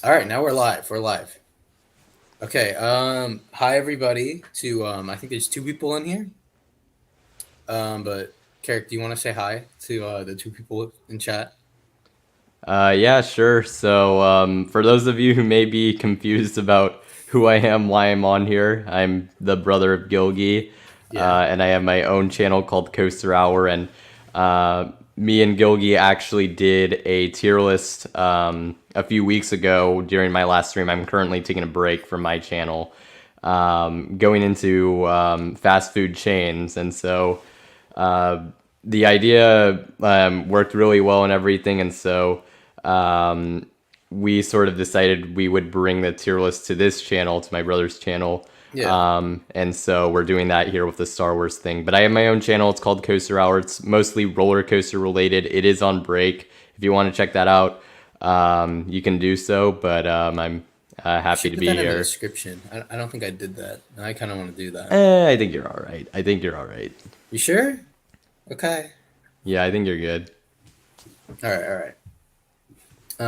All right, now we're live. We're live. Okay. Hi everybody. I think there's two people in here. But Carrick, do you want to say hi to the two people in chat? Yeah, sure. So, for those of you who may be confused about who I am, why I'm on here, I'm the brother of Gilgy, Yeah. and I have my own channel called Coaster Hour. And me and Gilgy actually did a tier list a few weeks ago during my last stream. I'm currently taking a break from my channel, going into fast food chains, and so the idea worked really well and everything, and so um, we sort of decided we would bring the tier list to this channel, to my brother's channel. Yeah. And so we're doing that here with the Star Wars thing. But I have my own channel. It's called Coaster Hour. It's mostly roller coaster related. It is on break. If you want to check that out, you can do so. But I'm You happy should to put be that in the here. description. I don't think I did that. I kind of want to do that. I think you're all right. I think you're all right. You sure? Okay. Yeah, I think you're good. All right. All right.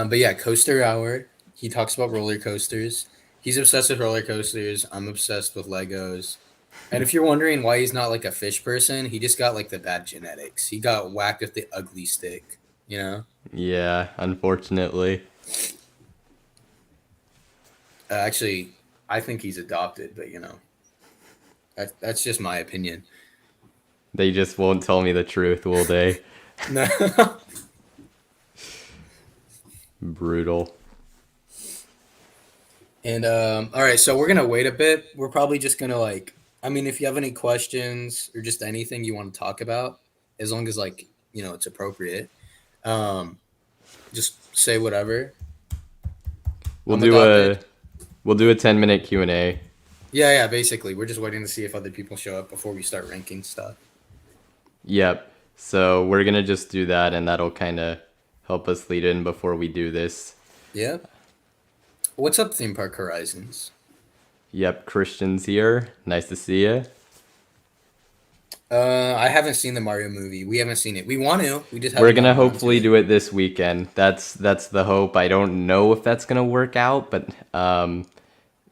But yeah, Coaster Hour. He talks about roller coasters. He's obsessed with roller coasters. I'm obsessed with Legos. And if you're wondering why he's not like a fish person, he just got like the bad genetics. He got whacked with the ugly stick, you know? Yeah, unfortunately. Actually, I think he's adopted, but that's just my opinion. They just won't tell me the truth, will they? No. Brutal. And all right, so we're gonna wait a bit. We're probably just gonna I mean, if you have any questions or just anything you want to talk about, as long as it's appropriate, um, just say whatever. We'll I'm do adopted. a we'll do a 10-minute Q&A. Yeah, yeah. Basically, we're just waiting to see if other people show up before we start ranking stuff. Yep. So we're gonna just do that, and that'll kind of help us lead in before we do this. Yeah. What's up, Theme Park Horizons? Yep, Christian's here. Nice to see you. I haven't seen the Mario movie. We haven't seen it. We want to. We just We're haven't gonna gotten around to hopefully it. do it this weekend. That's the hope. I don't know if that's gonna work out, but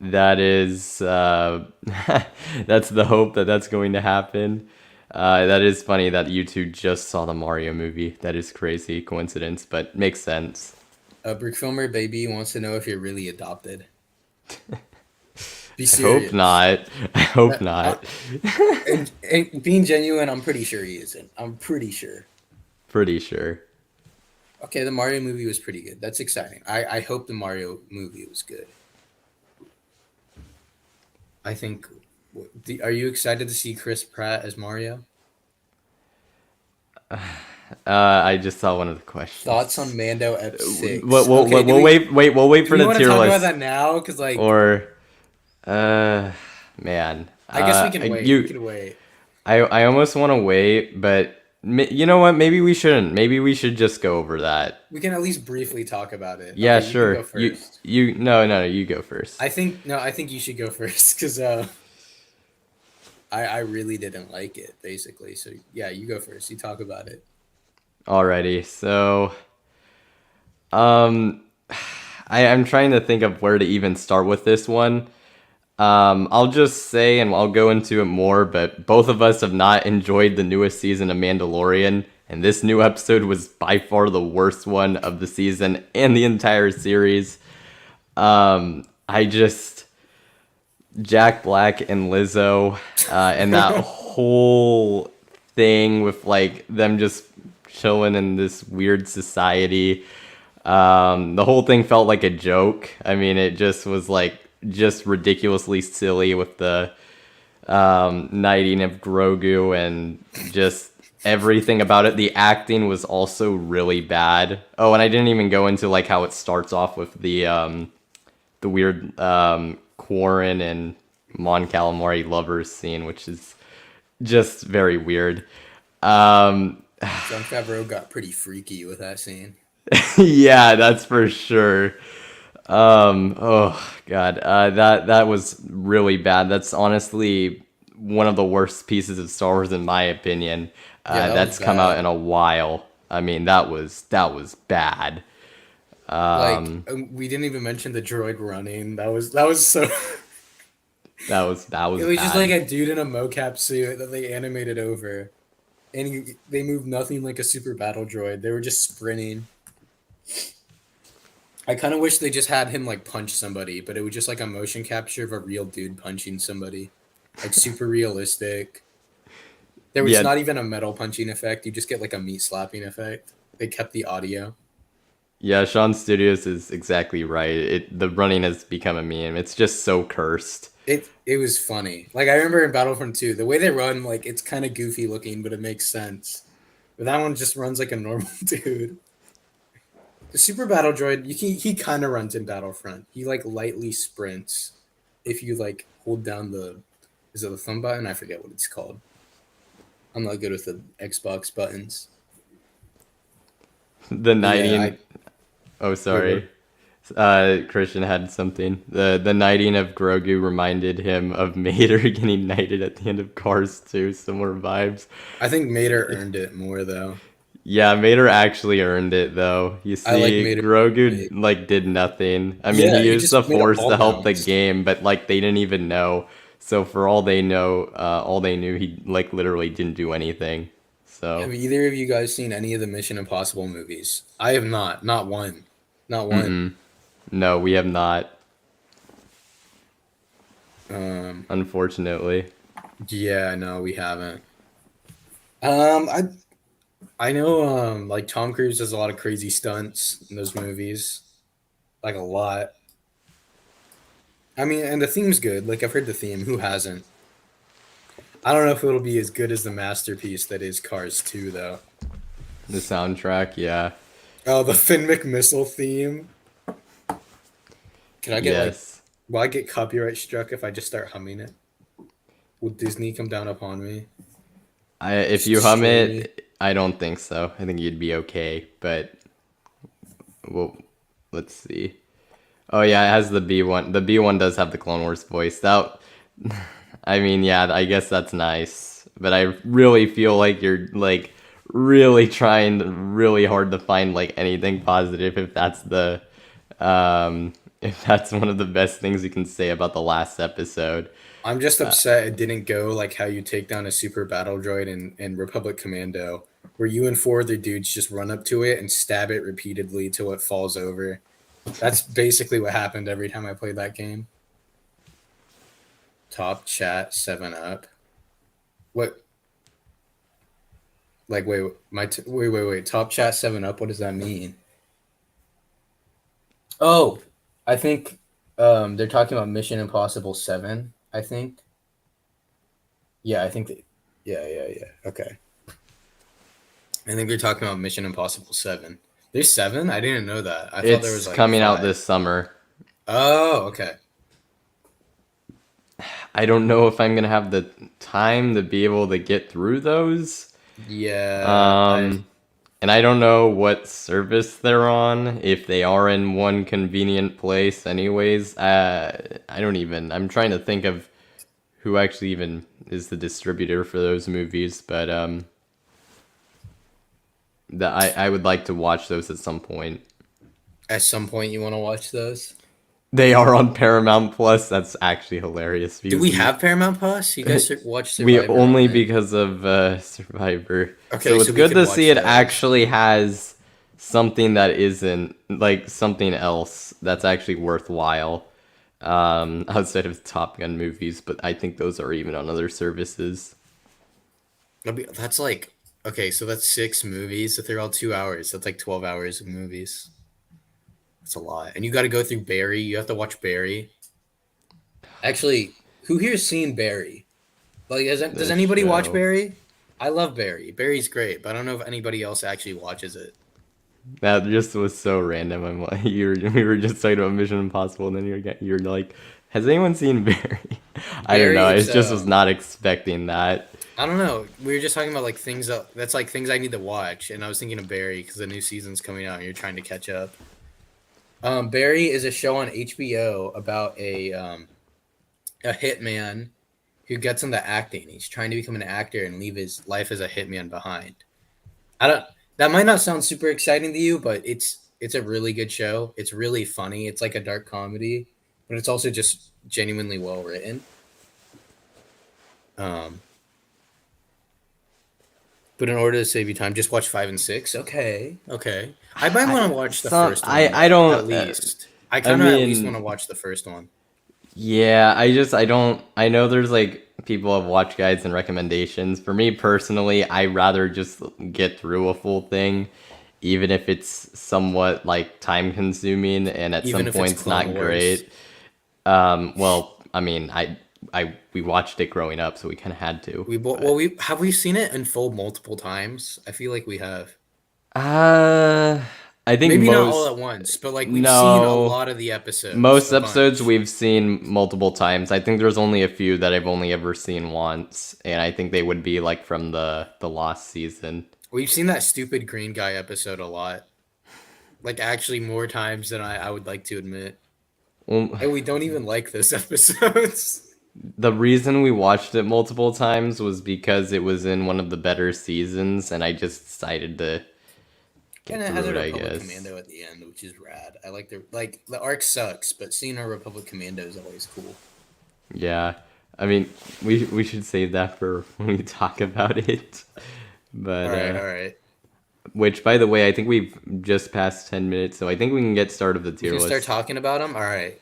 that is that's the hope that that's going to happen. That is funny that you two just saw the Mario movie. That is crazy coincidence, but makes sense. Brick Filmer Baby wants to know if you're really adopted. Be I hope serious. not. I hope Uh, uh, not. and being genuine, I'm pretty sure he isn't. I'm pretty sure. Pretty sure. Okay, the Mario movie was pretty good. That's exciting. I hope the Mario movie was good. I think. Are you excited to see Chris Pratt as Mario? I just saw one of the Thoughts on questions. Mando We'll, F6? we'll, Okay, we'll, do we'll we wait. We'll wait do for we the want to tier talk about list. that now? Because Or, uh, man, I guess we can wait. We you. can wait. I almost want to wait, but you know what? Maybe we shouldn't. Maybe we should just go over that. We can at least briefly talk about it. Yeah, Okay, you can sure. go first. No, you go first. I think you should go first because I really didn't like it basically. So yeah, you go first. You talk about it. Alrighty. So, um, I'm trying to think of where to even start with this one. I'll just say, and I'll go into it more, but both of us have not enjoyed the newest season of Mandalorian, and this new episode was by far the worst one of the season and the entire series. I just Jack Black and Lizzo, and that whole thing with like them just chilling in this weird society. The whole thing felt like a joke. I mean, it just was like just ridiculously silly with the knighting of Grogu and just everything about it. The acting was also really bad. Oh, and I didn't even go into like how it starts off with the weird Quarren and Mon Calamari lovers scene, which is just very weird. Um, John Favreau got pretty freaky with that scene. yeah, that's for sure. Oh God, that was really bad. That's honestly one of the worst pieces of Star Wars in my opinion. Yeah, that was That's come out bad. in a while. I mean, that was bad. Like Um, we didn't even mention the droid running. That was so. that It was was just like bad. a dude in a mocap suit that they animated over, and they moved nothing like a super battle droid. They were just sprinting. I kind of wish they just had him like punch somebody, but it was just like a motion capture of a real dude punching somebody, like super realistic. There was Yeah, not even a metal punching effect. You just get like a meat slapping effect. They kept the audio. yeah. Sean Studios is exactly right. The running has become a meme. It's just so cursed. It was funny. Like I remember in Battlefront 2, the way they run, like it's kind of goofy looking, but it makes sense. But that one just runs like a normal dude. The super battle droid, he kind of runs in Battlefront. He like lightly sprints if you like hold down the is it the thumb button? I forget what it's called. I'm not good with the Xbox buttons. The But yeah, knighting. I Oh, wait, what? sorry. Christian had something. The knighting of Grogu reminded him of Mater getting knighted at the end of Cars 2. Similar vibes. I think Mater earned it more though. Yeah, Mater actually earned it though. You I like see, Mater. Grogu like did nothing. I mean, Yeah, he he used the just made a Force ball to help the bounce. game, but like they didn't even know. So for all they know, all they knew, he like literally didn't do anything. So, Have either of you guys seen any of the Mission Impossible movies? I have not. Not one. Not one. mm-mm. No, we have not, Um, unfortunately. yeah, no, we haven't. Um, I I know like Tom Cruise does a lot of crazy stunts in those movies. Like a lot. I mean, and the theme's good. Like I've heard the theme. Who hasn't? I don't know if it'll be as good as the masterpiece that is Cars 2 though. The soundtrack, yeah. Oh, the Finn McMissile theme. Can I get like Yes. will I get copyright struck if I just start humming it? Will Disney come down upon me? If you hum Destroy me? it, I don't think so. I think you'd be okay, but well, let's see. Oh yeah, it has the B1. The B1 does have the Clone Wars voice. That I mean, yeah, I guess that's nice. But I really feel like you're like really trying really hard to find like anything positive if that's one of the best things you can say about the last episode. I'm just upset it didn't go like how you take down a super battle droid in Republic Commando, where you and four other dudes just run up to it and stab it repeatedly till it falls over. That's basically what happened every time I played that game. Top chat 7 up. What? Like wait. Top chat 7 up. What does that mean? Oh, I think they're talking about Mission Impossible 7, I think. Yeah, I think that, yeah. Okay. I think they're talking about Mission Impossible 7. There's 7? I didn't know that. I thought there was It's like coming out 5. this summer. Oh, okay. I don't know if I'm gonna have the time to be able to get through those. Yeah, I Um, and I don't know what service they're on, if they are in one convenient place, anyways. I don't even. I'm trying to think of who actually even is the distributor for those movies, but I would like to watch those at some point. at some point you want to watch those. They are on Paramount Plus. That's actually hilarious Do because we have Paramount Plus? You guys watch we Survivor on only it? because of Survivor. Okay, So it's so we good could to see watch it those. actually has something that isn't like something else that's actually worthwhile outside of Top Gun movies, but I think those are even on other services. That's like okay, so that's 6 movies. If they're all 2 hours, that's like 12 hours of movies. That's a lot, and you got to go through Barry. You have to watch Barry. Actually, who here's seen Barry? Like, does The anybody watch show. Barry? I love Barry. Barry's great, but I don't know if anybody else actually watches it. That just was so random. I'm like, we were just talking about Mission Impossible, and then you're like, has anyone seen Barry? I don't Barry, know. I it's just was not expecting that. I don't know. We were just talking about like that's like things I need to watch, and I was thinking of Barry because the new season's coming out, and you're trying to catch up. Barry is a show on HBO about a hitman who gets into acting. He's trying to become an actor and leave his life as a hitman behind. I don't. That might not sound super exciting to you, but it's a really good show. It's really funny. It's like a dark comedy, but it's also just genuinely well written. Um, but in order to save you time, just watch 5 and 6. Okay, okay. I might want to watch the first one I though, don't. at least. I I kind of at least want mean, to watch the first one. yeah, I don't. I know there's like people have watch guides and recommendations. For me personally, I rather just get through a full thing, even if it's somewhat like time consuming and at Even some if it's points not Clone Wars. great. Well, I mean, we watched it growing up, so we kind of had to. Well, we seen it unfold multiple times. I feel like we have. Uh, I think Maybe not all most at once, but like we've seen a no. lot of the episodes, Most a episodes bunch. we've seen multiple times. I think there's only a few that I've only ever seen once, and I think they would be like from the last season. We've seen that stupid green guy episode a lot. Like actually more times than I would like to admit. Well, And we don't even like those episodes. the reason we watched it multiple times was because it was in one of the better seasons, and I just decided to And get it has through a it, I Republic guess. Commando at the end, which is rad. I like the arc sucks, but seeing a Republic Commando is always cool. Yeah, I mean, we should save that for when we talk about it. All But right, all right. which, by the way, I think we've just passed 10 minutes, so I think we can get started with the We tier can start list. talking about them. All right.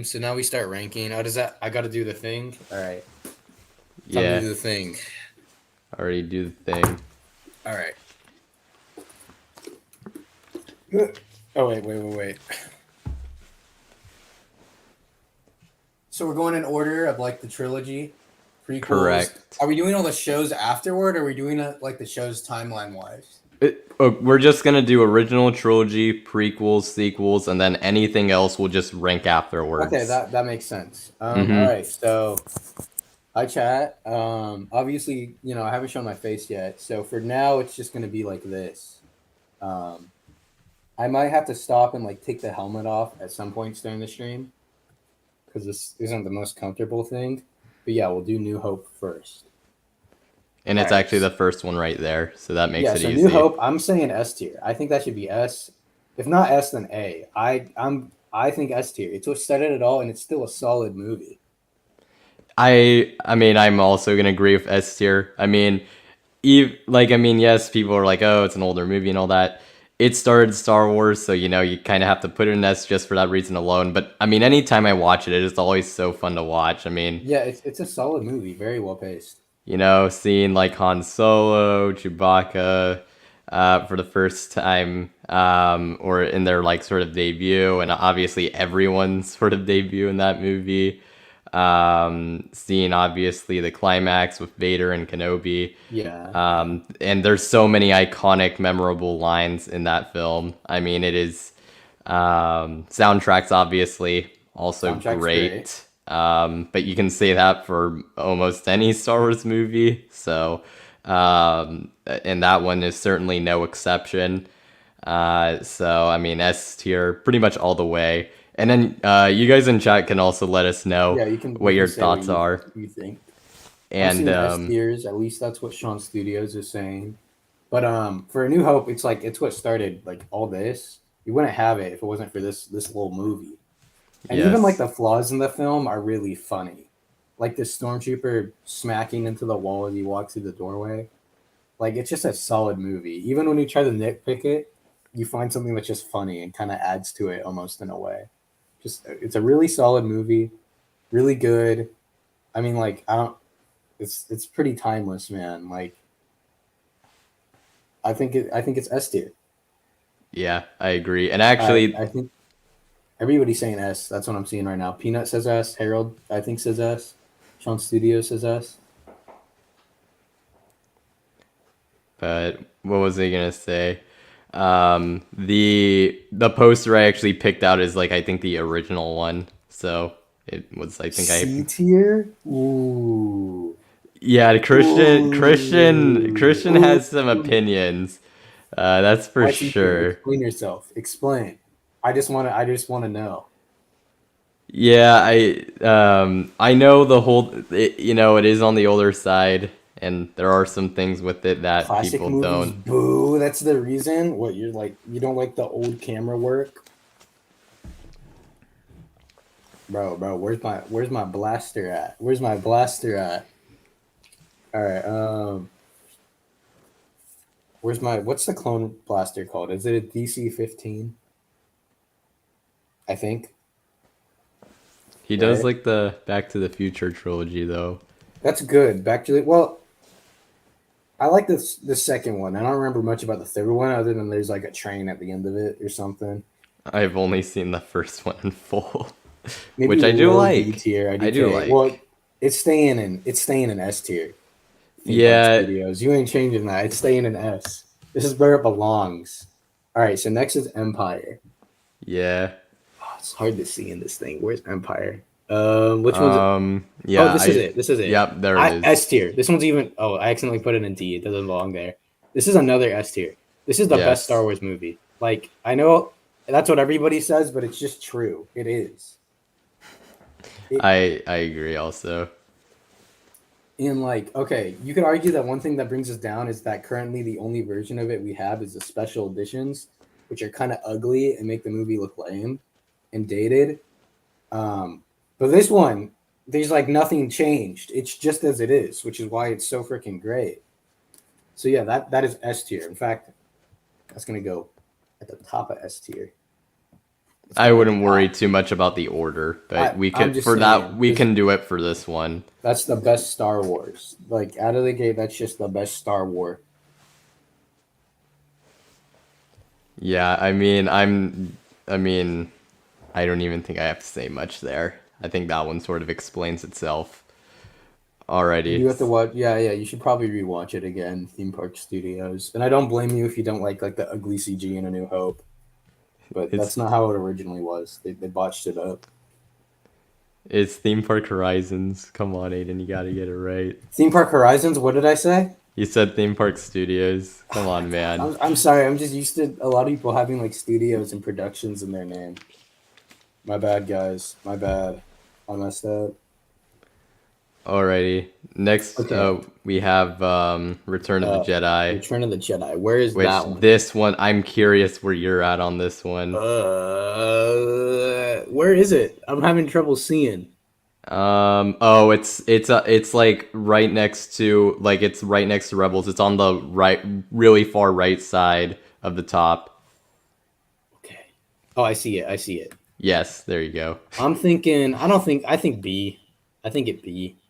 So now we start ranking. Oh, does that? I got to do the thing. All right. Time to Yeah, do the thing. already do the thing. All right. Oh wait. So we're going in order of like the trilogy, prequels. Correct. Are we doing all the shows afterward, or are we doing it like the shows timeline wise? We're just gonna do original trilogy, prequels, sequels, and then anything else we'll just rank Okay, afterwards. that makes sense. All Mm-hmm. right. So hi chat. Obviously, I haven't shown my face yet, so for now it's just gonna be like this. Um, I might have to stop and like take the helmet off at some points during the stream because this isn't the most comfortable thing. But yeah, we'll do New Hope first. And All it's right. actually the first one right there, so that makes Yeah, it so New easy. Hope, I'm saying S tier. I think that should be S. If not S, then A. I think S tier. It's what started it all, and it's still a solid movie. I mean, I'm also gonna agree with S tier. I mean, yes, people are like, oh, it's an older movie and all that. It started Star Wars, so you kind of have to put it in S just for that reason alone. But I mean, anytime I watch it, it is always so fun to watch. I mean, Yeah, it's a solid movie, very well paced. seeing like Han Solo, Chewbacca, for the first time, or in their like sort of debut, and obviously everyone's sort of debut in that movie. Seeing obviously the climax with Vader and Kenobi. Yeah, And there's so many iconic, memorable lines in that film. I mean, it is soundtracks obviously also soundtrack's great. great. But you can say that for almost any Star Wars movie. So, and that one is certainly no exception. So I mean, S tier pretty much all the way. And then you guys in chat can also let us know Yeah, you what can your say what thoughts are. you think. I'm And seeing S tiers. At least that's what Sean Studios is saying. But for A New Hope, it's like it's what started like all this. You wouldn't have it if it wasn't for this little movie. And even like yes, the flaws in the film are really funny. Like the stormtrooper smacking into the wall as he walks through the doorway. Like it's just a solid movie. Even when you try to nitpick it, you find something that's just funny and kind of adds to it almost in a way. Just it's a really solid movie, really good. I mean, like I don't. It's pretty timeless, man. Like I think it's S tier. yeah, I agree. And actually, I think everybody's saying S. That's what I'm seeing right now. Peanut says S. Harold I think says S. Sean Studio says S. but what was I gonna say? The poster I actually picked out is like I think the original one. So it was I think C I tier. Ooh. yeah Christian Ooh. has some opinions. That's for Why C tier? sure. Explain yourself. Explain. I just want to know. Yeah, I know the whole it is on the older side, and there are some things with it that Classic people movies don't. boo Oh, that's the reason. What you're like? You don't like the old camera work, bro. Where's my blaster at? Where's my blaster at? All right. What's the clone blaster called? Is it a DC-15? I think. He does Right. like the Back to the Future trilogy though. That's good. Back to the well. I like the second one. I don't remember much about the third one other than there's like a train at the end of it or something. I've only seen the first one in full, Maybe which I do low B like. tier, I do IDK. Well, like. it's staying in S tier. Theme Park Yeah, Studios. You ain't changing that. It's staying in S. This is where it belongs. All right, so next is Empire. yeah. Oh, it's hard to see in this thing. Where's Empire? Which one's it? Oh, Yeah, this is it. This is it. yep, there it is. S tier. This one's even. Oh, I accidentally put it in D. It doesn't belong there. This is another S tier. This is the best Yes. Star Wars movie. Like I know that's what everybody says, but it's just true. It is. I agree also. And like, okay, you could argue that one thing that brings us down is that currently the only version of it we have is the special editions, which are kind of ugly and make the movie look lame and dated. But this one, there's like nothing changed. It's just as it is, which is why it's so freaking great. So yeah, that is S tier. In fact, that's gonna go at the top of S tier. It's I going wouldn't at the worry top. too much about the order, but we I'm could just for that saying, we can do it for this one. that's the best Star Wars. Like out of the gate, that's just the best Star Wars. Yeah, I mean, I don't even think I have to say much there. I think that one sort of explains itself. Alrighty. You have to watch. Yeah, yeah. You should probably rewatch it again. Theme Park Studios, and I don't blame you if you don't like the ugly CG in A New Hope, but that's It's not how it originally was. They botched it up. it's Theme Park Horizons. Come on, Aiden, you gotta get it right. Theme Park Horizons. What did I say? You said Theme Park Studios. Come Oh my on, god. man. I'm sorry. I'm just used to a lot of people having like studios and productions in their name. My bad, guys. My bad. I messed up. Alrighty. Next, Okay. we have Return of the Jedi, Return of the Jedi. Where is which that one? this one I'm curious where you're at on this one. Where is it? I'm having trouble seeing. Oh, it's like right next to it's right next to Rebels. It's on the right, really far right side of the top. Okay. Oh, I see it. I see it. Yes, there you go. I'm thinking. I think B. I think it B.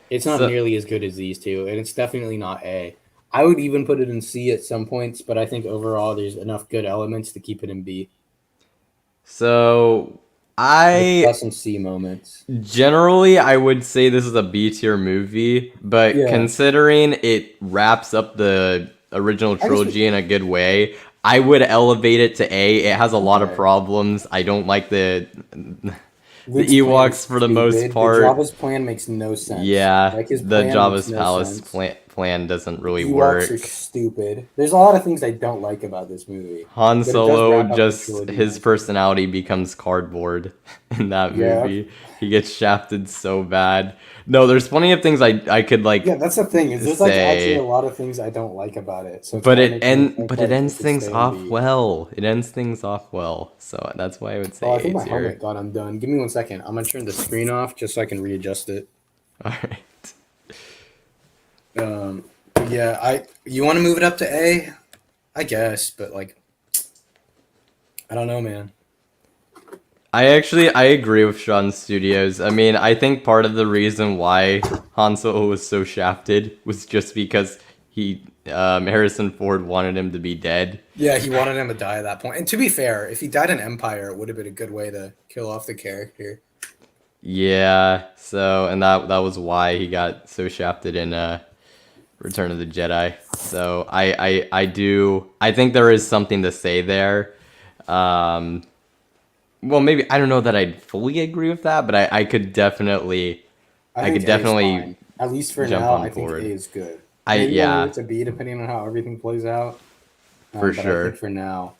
It's not So, nearly as good as these two, and it's definitely not A. I would even put it in C at some points, but I think overall there's enough good elements to keep it in B. so It's got I some C moments. generally I would say this is a B tier movie, but Yeah, considering it wraps up the original I guess. trilogy in a good way, I would elevate it to A. It has a lot of Okay. problems. I don't like the Luke's plan is Ewoks for the most stupid. The part. Jabba's plan makes no sense. Yeah, Like his the plan makes Java's no Palace sense. plan doesn't really Ewoks are work. stupid. There's a lot of things I don't like about this movie, Han but it does Solo wrap up the just trilogy his nicely. personality becomes cardboard in that Yeah, movie. He gets shafted so bad. No, there's plenty of things I could yeah. That's the thing is there's like actually a say, lot of things I don't like about it. So it kind of makes me think but it like ends it could things stay in off B. well. It ends things off well. So that's why I would Oh, say I think A my helmet tier. got undone. Give me 1 second. I'm gonna turn the screen off just so I can readjust it. All right. Um, yeah, you want to move it up to A, I guess, but like I don't know, man. I agree with Sean Studios. I mean, I think part of the reason why Han Solo was so shafted was just because Harrison Ford wanted him to be dead. Yeah, he wanted him to die at that point. And to be fair, if he died in Empire, it would have been a good way to kill off the character. Yeah, so and that was why he got so shafted in Return of the Jedi. So I think there is something to say there. Um, well, maybe I don't know that I'd fully agree with that, but I I think could A is definitely fine. At least for jump now, on I think A board. is good. I Maybe we'll move Yeah, it to B depending on how everything plays out. for But I think sure. for now.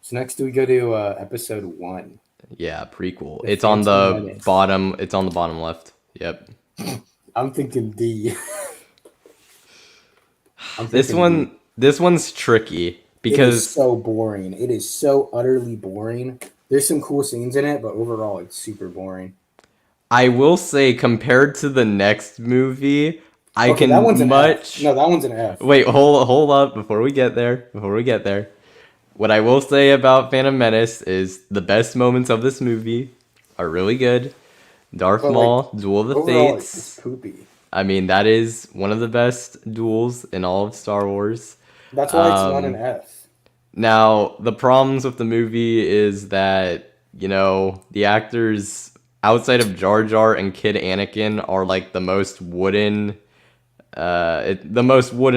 So next we go to episode 1, Yeah, prequel. The Phantom Menace. It's on the bottom left. Yep. I'm thinking D. I'm This thinking D. one This one's tricky It is because so boring. It is so utterly boring. There's some cool scenes in it, but overall, it's super boring. I will say, compared to the next movie, I Okay, that can one's an F. much. No, that one's an F. Wait, hold up before we get there. Before we get there, what I will say about Phantom Menace is the best moments of this movie are really good. Darth But like Maul, Duel of the overall, it's Fates. poopy. I mean, that is one of the best duels in all of Star Wars. That's why it's not an Um, F. Now, the problems with the movie is that, the actors outside of Jar Jar and Kid Anakin are like the most wooden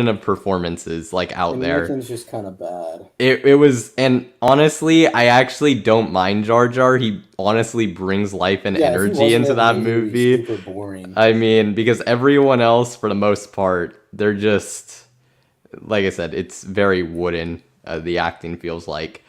of performances like out And there. Anakin's just kind of bad. It was, and honestly, I actually don't mind Jar Jar. He honestly brings life and Yeah, if he energy wasn't into there, the that movie would be movie. super boring. I mean, because everyone else, for the most part, they're just, like I said, it's very wooden. The acting feels like,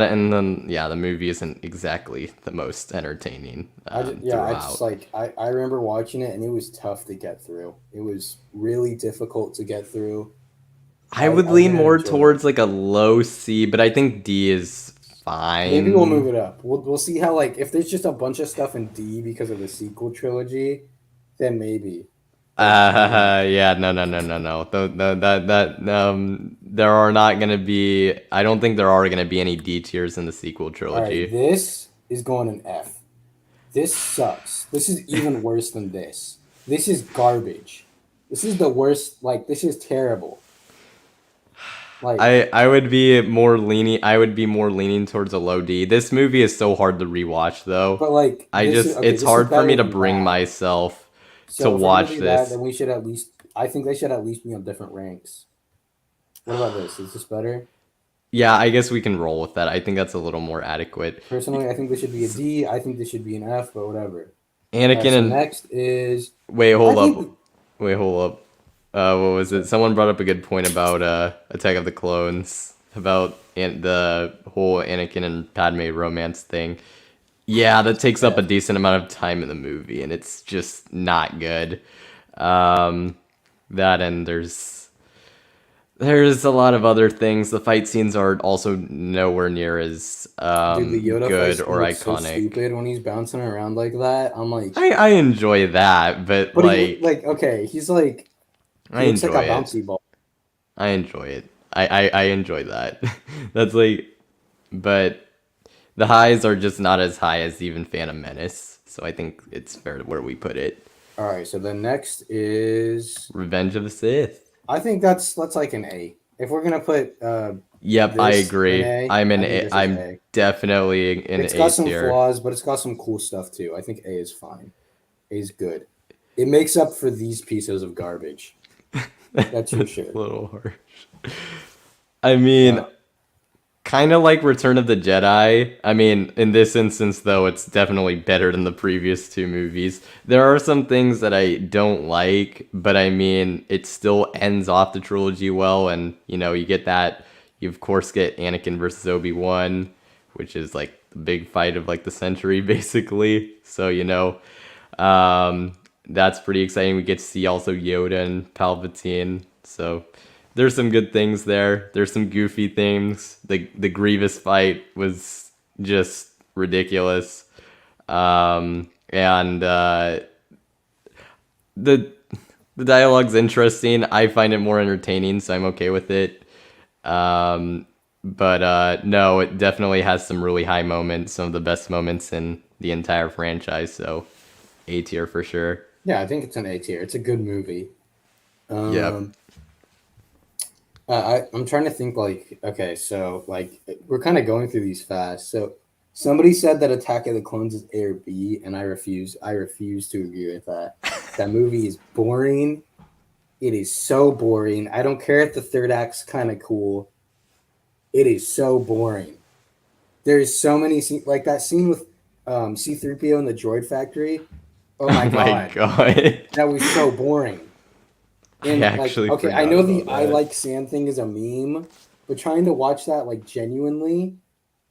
and then yeah, the movie isn't exactly the most entertaining I just throughout. like I remember watching it and it was tough to get through. It was really difficult to get through. I would I lean didn't more enjoy it. towards like a low C, but I think D is Maybe we'll move fine. it up. We'll see how like if there's just a bunch of stuff in D because of the sequel trilogy, then maybe. But Yeah, no. There are not gonna be. I don't think there are gonna be any D tiers in the sequel all right, trilogy. this is going an F. This sucks. This is even worse than this. This is garbage. This is the worst. Like this is terrible. Like, I would be more leaning. I would be more leaning towards a low D. This movie is so hard to rewatch, though. but like I this is just okay. it's This is hard for me better to than bring that. myself to So if we're gonna watch do that, this. then we should at least. I think they should at least be on different ranks. What about this? Is this better? Yeah, I guess we can roll with that. I think that's a little more adequate. Personally, I think this should be a D. I think this should be an F, but whatever. All right. Anakin So and next is wait, I hold up. think. Wait, hold up. What was it? So, Someone brought up a good point about Attack of the Clones, about the whole Anakin and Padme romance thing. Yeah, that takes up a F. decent amount of time in the movie, and it's just not good. Um, that and there's a lot of other things. The fight scenes are also nowhere near as Dude, the Yoda fight good scene or looks so iconic. stupid when he's bouncing around like that. I'm like, I enjoy that, but but he like like okay, he's like I he looks like a enjoy it. bouncy ball. I enjoy it. I enjoy that. That's like, but the highs are just not as high as even Phantom Menace. So I think it's fair where we put it. All right, so the next is Revenge of the Sith. I think that's like an A. If we're gonna put Yep, I this in agree. A, I'm in I think A. this is I'm A. definitely in It's A got some tier. flaws, but it's got some cool stuff too. I think A is fine. A is good. It makes up for these pieces of garbage. That's for That's sure. a little harsh. I mean, Uh, kind of like Return of the Jedi. I mean, in this instance, though, it's definitely better than the previous two movies. There are some things that I don't like, but I mean, it still ends off the trilogy well, and you get that. You of course get Anakin versus Obi-Wan, which is like the big fight of like the century, basically. So um, that's pretty exciting. We get to see also Yoda and Palpatine. So there's some good things there. There's some goofy things. The Grievous fight was just ridiculous. And the the dialogue's interesting. I find it more entertaining, so I'm okay with it. But no, it definitely has some really high moments, some of the best moments in the entire franchise. So A tier for sure. yeah, I think it's an A tier. It's a good movie. Yep. Um, I'm trying to think like okay, so like we're kind of going through these fast. So somebody said that Attack of the Clones is A or B, and I refuse. I refuse to agree with that. That movie is boring. It is so boring. I don't care if the third act's kind of cool. It is so boring. There's so many like that scene with C-3PO in the droid factory. Oh Oh my my god, god. that was so boring. I And like, actually okay, I forgot know the about I that. like Sam thing is a meme, but trying to watch that like genuinely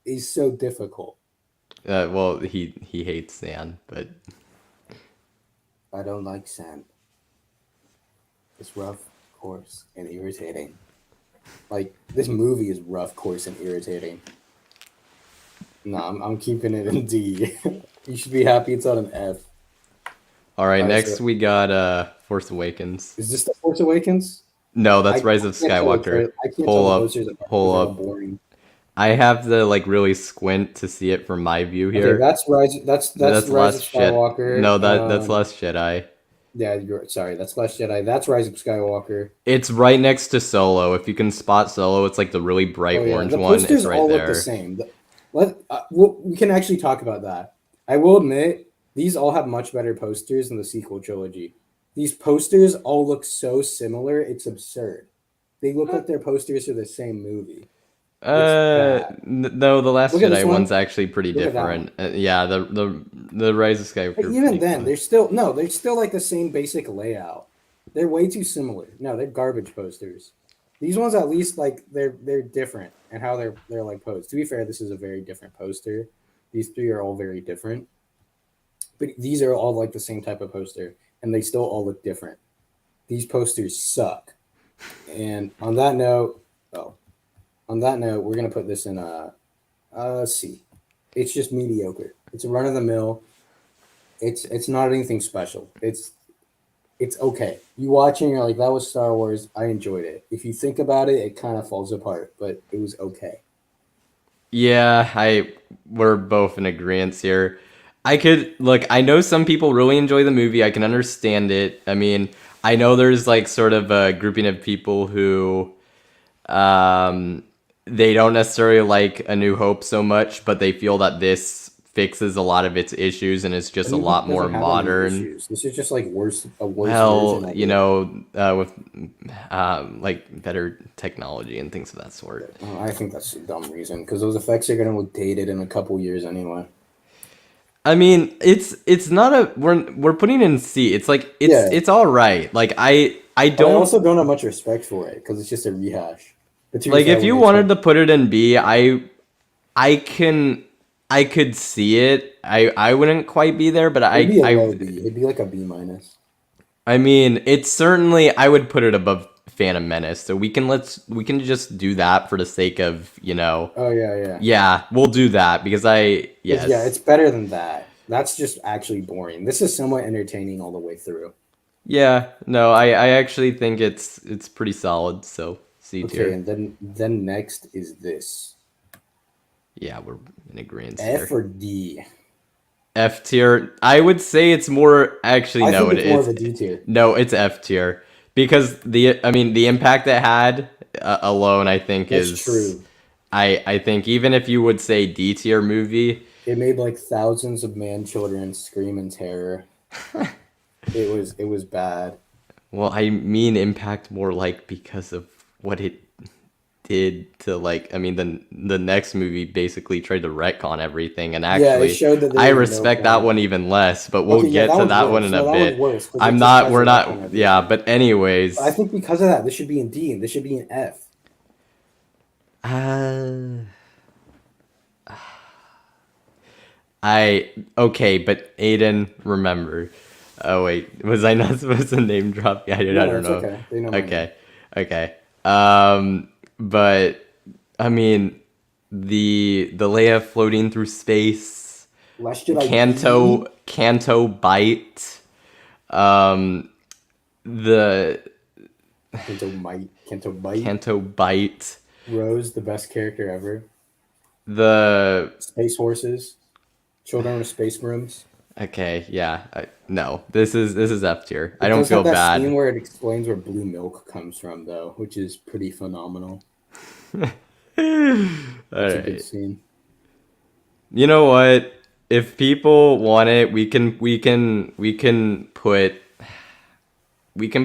is so difficult. Well, he hates sand, but I don't like Sam. It's rough. coarse, and irritating. Like this movie is rough, coarse, and irritating. No, I'm keeping it in D. You should be happy it's on an F. All right, All right, next so we got Force Awakens. is this the Force Awakens? No, I that's Rise of can't tell the Skywalker. I can't tell Pull the up, posters apart because pull they're all up. boring. I have to like really squint to see it from my view Okay, here. that's Rise. That's That's Rise of Last Jedi. Skywalker. No, that's Last Jedi. Yeah, sorry, that's Last Jedi. That's Rise of Skywalker. It's right next to Solo. If you can spot Solo, it's like the really bright Oh yeah, orange the one. It's posters right all look the there. same. We can actually talk about that. I will admit these all have much better posters than the sequel trilogy. These posters all look so similar, it's absurd. They look like they're posters for the same movie. It's bad. No, the Last Look at Jedi this one's one. actually pretty Look at that different. Yeah, the Rise of But Skywalker. even Pretty then, fun. they're still like the same basic layout. They're way too similar. No, they're garbage posters. These ones at least like they're different and how they're like posed. To be fair, this is a very different poster. These three are all very different. But these are all like the same type of poster and they still all look different. These posters suck. And on that note, we're gonna put this in a C. It's just mediocre. It's a run of the mill. It's not anything special. It's okay. You watch and you're like, that was Star Wars. I enjoyed it. If you think about it, it kind of falls apart, but it was okay. Yeah, we're both in agreement here. I could look, I know some people really enjoy the movie. I can understand it. I mean, I know there's like sort of a grouping of people who um they don't necessarily like A New Hope so much, but they feel that this fixes a lot of its issues and is A just a New Hope lot more doesn't have any modern. issues. This is just like a worse Well, version of you it. know, with like better technology and things of that sort. I think that's a dumb reason because those effects are gonna look dated in a couple years anyway. I mean, it's not a we're putting in C. It's like Yeah, it's all right. Like I but I don't also don't have much respect for it because it's just a rehash. But to be like fair, if when you they wanted tried, to put it in B, I can I could see it. I wouldn't quite be there, but it'd be a low B. It'd be like a B minus. I mean, it's certainly I would put it above Phantom Menace. So we can just do that for the sake of, you know. Oh yeah. Yeah, we'll do that because Yeah, yes. it's better than that. That's just actually boring. This is somewhat entertaining all the way through. Yeah, no, I actually think it's pretty solid, so C Okay, tier. and then next is this Yeah, we're in agreement F here. or D. F tier. I would say it's more actually I no, think it it's more of is a D tier. no, it's F tier because I mean the impact it had alone I think That's is true. I think even if you would say D tier movie, It made like thousands of man children scream in terror. It was bad. well, I mean impact more like because of what it did to like I mean the next movie basically tried to retcon everything and Yeah, it actually showed that I there was no respect that point. one even less, but we'll Okay, yeah, get that to one's that one worse. in No, a that one's bit. worse because it I'm just not tries to we're retcon not yeah, everything. but But I anyways, think because of that, this should be in D and this should be in F. uh I okay, but Aiden, remember. Oh wait, was I not supposed to name drop? Yeah, I No, don't it's know. okay. They know my name. Okay, okay. But I mean, the Leia floating through space, Last Jedi B. Canto bite, um, the Kento Bite. Canto bite, Rose, the best character ever. the Space horses. Children with space brooms. okay, yeah, no, this is F tier. I It don't does have feel that scene bad. where it explains where blue milk comes from, though, which is pretty phenomenal. All That's a good right. scene. You know what? If people want it, we can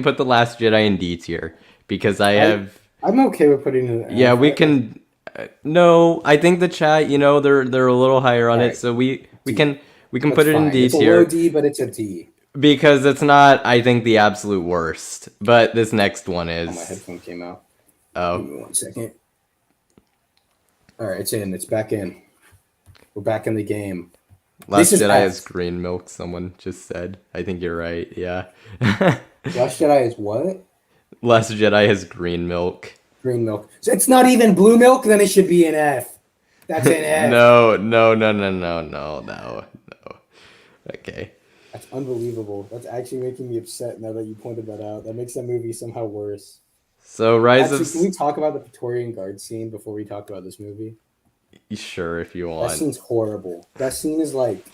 put the Last Jedi in D tier because I I have I'm okay with putting it in yeah F. we can no I think the chat you know they're a little higher on All it right, so D. we can That's put it in fine. D It's a low tier D, but it's a D. because it's not I think the absolute worst but this next one Oh, my is headphone came out. Give oh me 1 second. All right, it's in. It's back in. We're back in the game. This Last is Jedi is F. green milk someone just said I think you're right yeah Last Jedi is what? Last Jedi has green milk. Green milk. So it's not even blue milk. Then it should be an F. That's an F. No. Okay. That's unbelievable. That's actually making me upset now that you pointed that out. That makes that movie somehow worse. So Rise Actually, of can we talk about the Praetorian Guard scene before we talk about this movie? Sure, if you That want. scene's horrible. That scene is like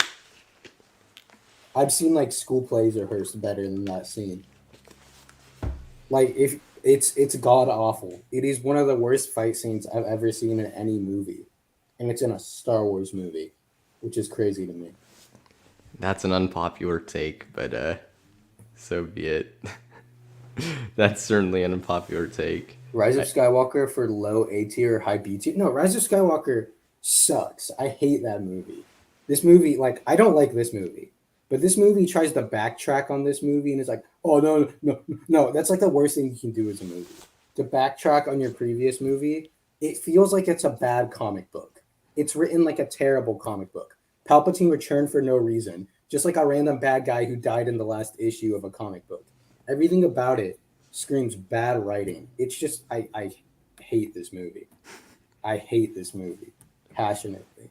I've seen like school plays rehearsed better than that scene. Like if it's god awful. It is one of the worst fight scenes I've ever seen in any movie, and it's in a Star Wars movie, which is crazy to me. That's an unpopular take, but so be it. That's certainly an unpopular take. Rise of Skywalker for low A tier, high B tier. No, Rise of Skywalker sucks. I hate that movie. This movie, like, I don't like this movie, but this movie tries to backtrack on this movie and it's like, oh no. That's like the worst thing you can do as a movie. To backtrack on your previous movie, it feels like it's a bad comic book. It's written like a terrible comic book. Palpatine returned for no reason, just like a random bad guy who died in the last issue of a comic book. Everything about it screams bad writing. It's just I hate this movie. I hate this movie passionately.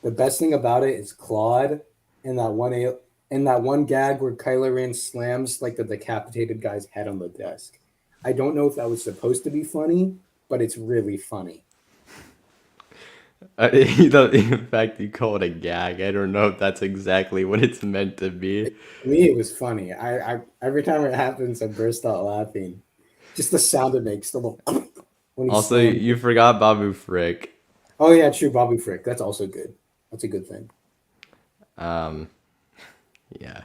The best thing about it is Claude and that one gag where Kylo Ren slams like the decapitated guy's head on the desk. I don't know if that was supposed to be funny, but it's really funny. In fact, you call it a gag. I don't know if that's exactly what it's meant to be. To me, it was funny. I every time it happens, I burst out laughing. Just the sound it makes, the little when he Also, slams. you forgot Babu Frick. Oh yeah, true. Bobby Frick. That's also good. That's a good thing. Um, yeah.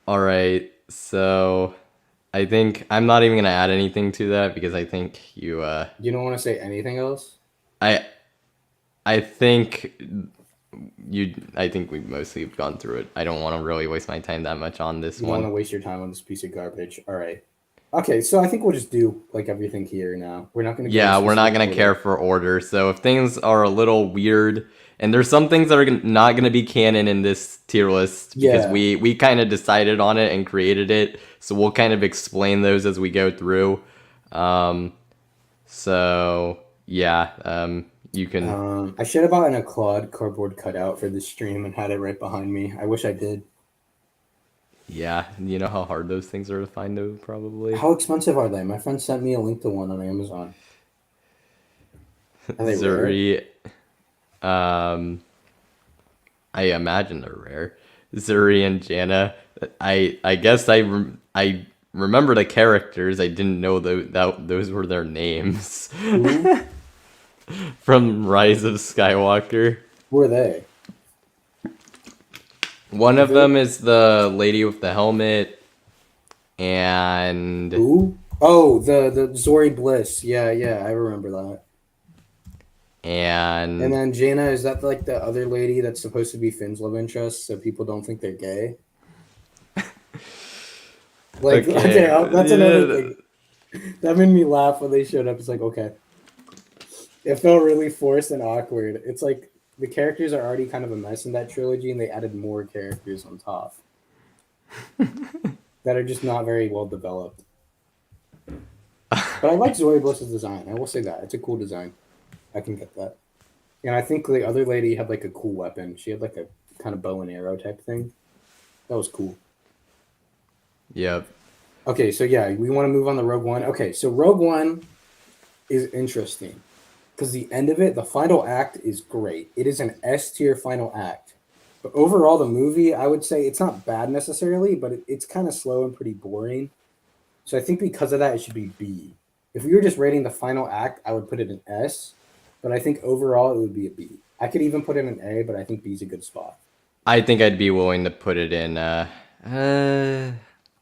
All right. So, I think I'm not even gonna add anything to that because I think You don't want to say anything else? I, I think I think we mostly have gone through it. I don't want to really waste my time that much on this You don't want to one. waste your time on this piece of garbage. All right. Okay, so I think we'll just do like everything here now. We're not going to go in Yeah, we're not specific gonna order. care for order. So if things are a little weird, and there's some things that are not gonna be canon in this tier list because Yeah. we kind of decided on it and created it. So we'll kind of explain those as we go through. Um, so yeah, you can. I should have bought a Claude cardboard cutout for the stream and had it right behind me. I wish I did. Yeah, you know how hard those things are to find, though, probably. How expensive are they? My friend sent me a link to one on Amazon. Are they rare? Zuri, um, I imagine they're rare. Zuri and Jana. I guess I remember the characters. I didn't know that those were their names Who? from Rise of Skywalker. Who are they? One of Who? them is the lady with the helmet, and Who? Oh, the Zori Bliss. Yeah, I remember that. And and then Jaina, is that like the other lady that's supposed to be Finn's love interest, so people don't think they're gay? Like, okay, that's another yeah, thing. That made me laugh when they showed up. It's like, okay. It felt really forced and awkward. It's like the characters are already kind of a mess in that trilogy, and they added more characters on top that are just not very well developed. But I like Zoe Bliss's design. I will say that. It's a cool design. I can get that. And I think the other lady had like a cool weapon. She had like a kind of bow and arrow type thing. That was cool. Yep. Okay, so yeah, we want to move on to Rogue One. Okay, so Rogue One is interesting because the end of it, the final act is great. It is an S tier final act. But overall, the movie, I would say it's not bad necessarily, but it's kind of slow and pretty boring. So I think because of that, it should be B. If we were just rating the final act, I would put it in S. But I think overall, it would be a B. I could even put it in A, but I think B is a good spot. I think I'd be willing to put it in.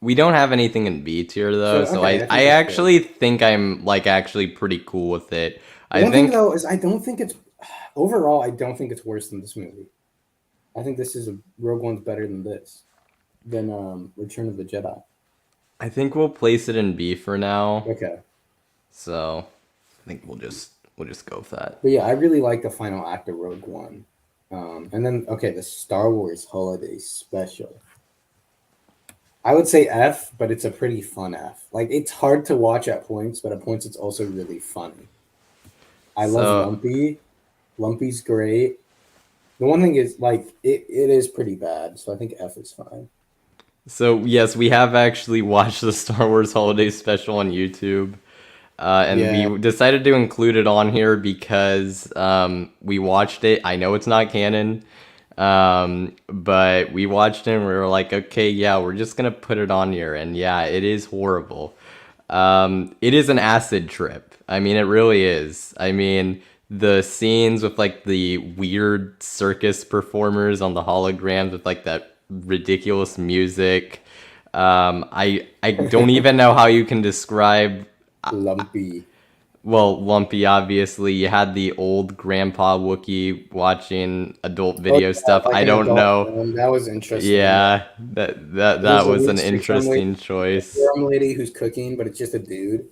We don't have anything in B tier though, So, so okay, I think I that's actually think I'm like actually pretty cool with it. I One thing think though is I don't think it's overall. I don't think it's worse than this movie. I think this is Rogue One's better than Return of the Jedi. I think we'll place it in B for now. Okay, So I think we'll just go with that. but yeah, I really like the final act of Rogue One. And then okay, the Star Wars Holiday Special. I would say F, but it's a pretty fun F. Like it's hard to watch at points, but at points it's also really funny. I love So Lumpy. Lumpy's great. The one thing is like it is pretty bad, so I think F is fine. So yes, we have actually watched the Star Wars Holiday Special on YouTube, and Yeah. we decided to include it on here because we watched it. I know it's not canon, but we watched it and we were like, okay, yeah, we're just gonna put it on here, and yeah, it is horrible. It is an acid trip. I mean, it really is. I mean, the scenes with like the weird circus performers on the holograms with like that ridiculous music. I don't even know how you can describe. Lumpy. Well, Lumpy, obviously. You had the old Grandpa Wookie watching adult Oh video yeah, stuff. like I an don't adult know. film. That was interesting. Yeah. Yeah, that There's a was weird an street farm lady, interesting choice. farm lady who's cooking, but it's just a dude.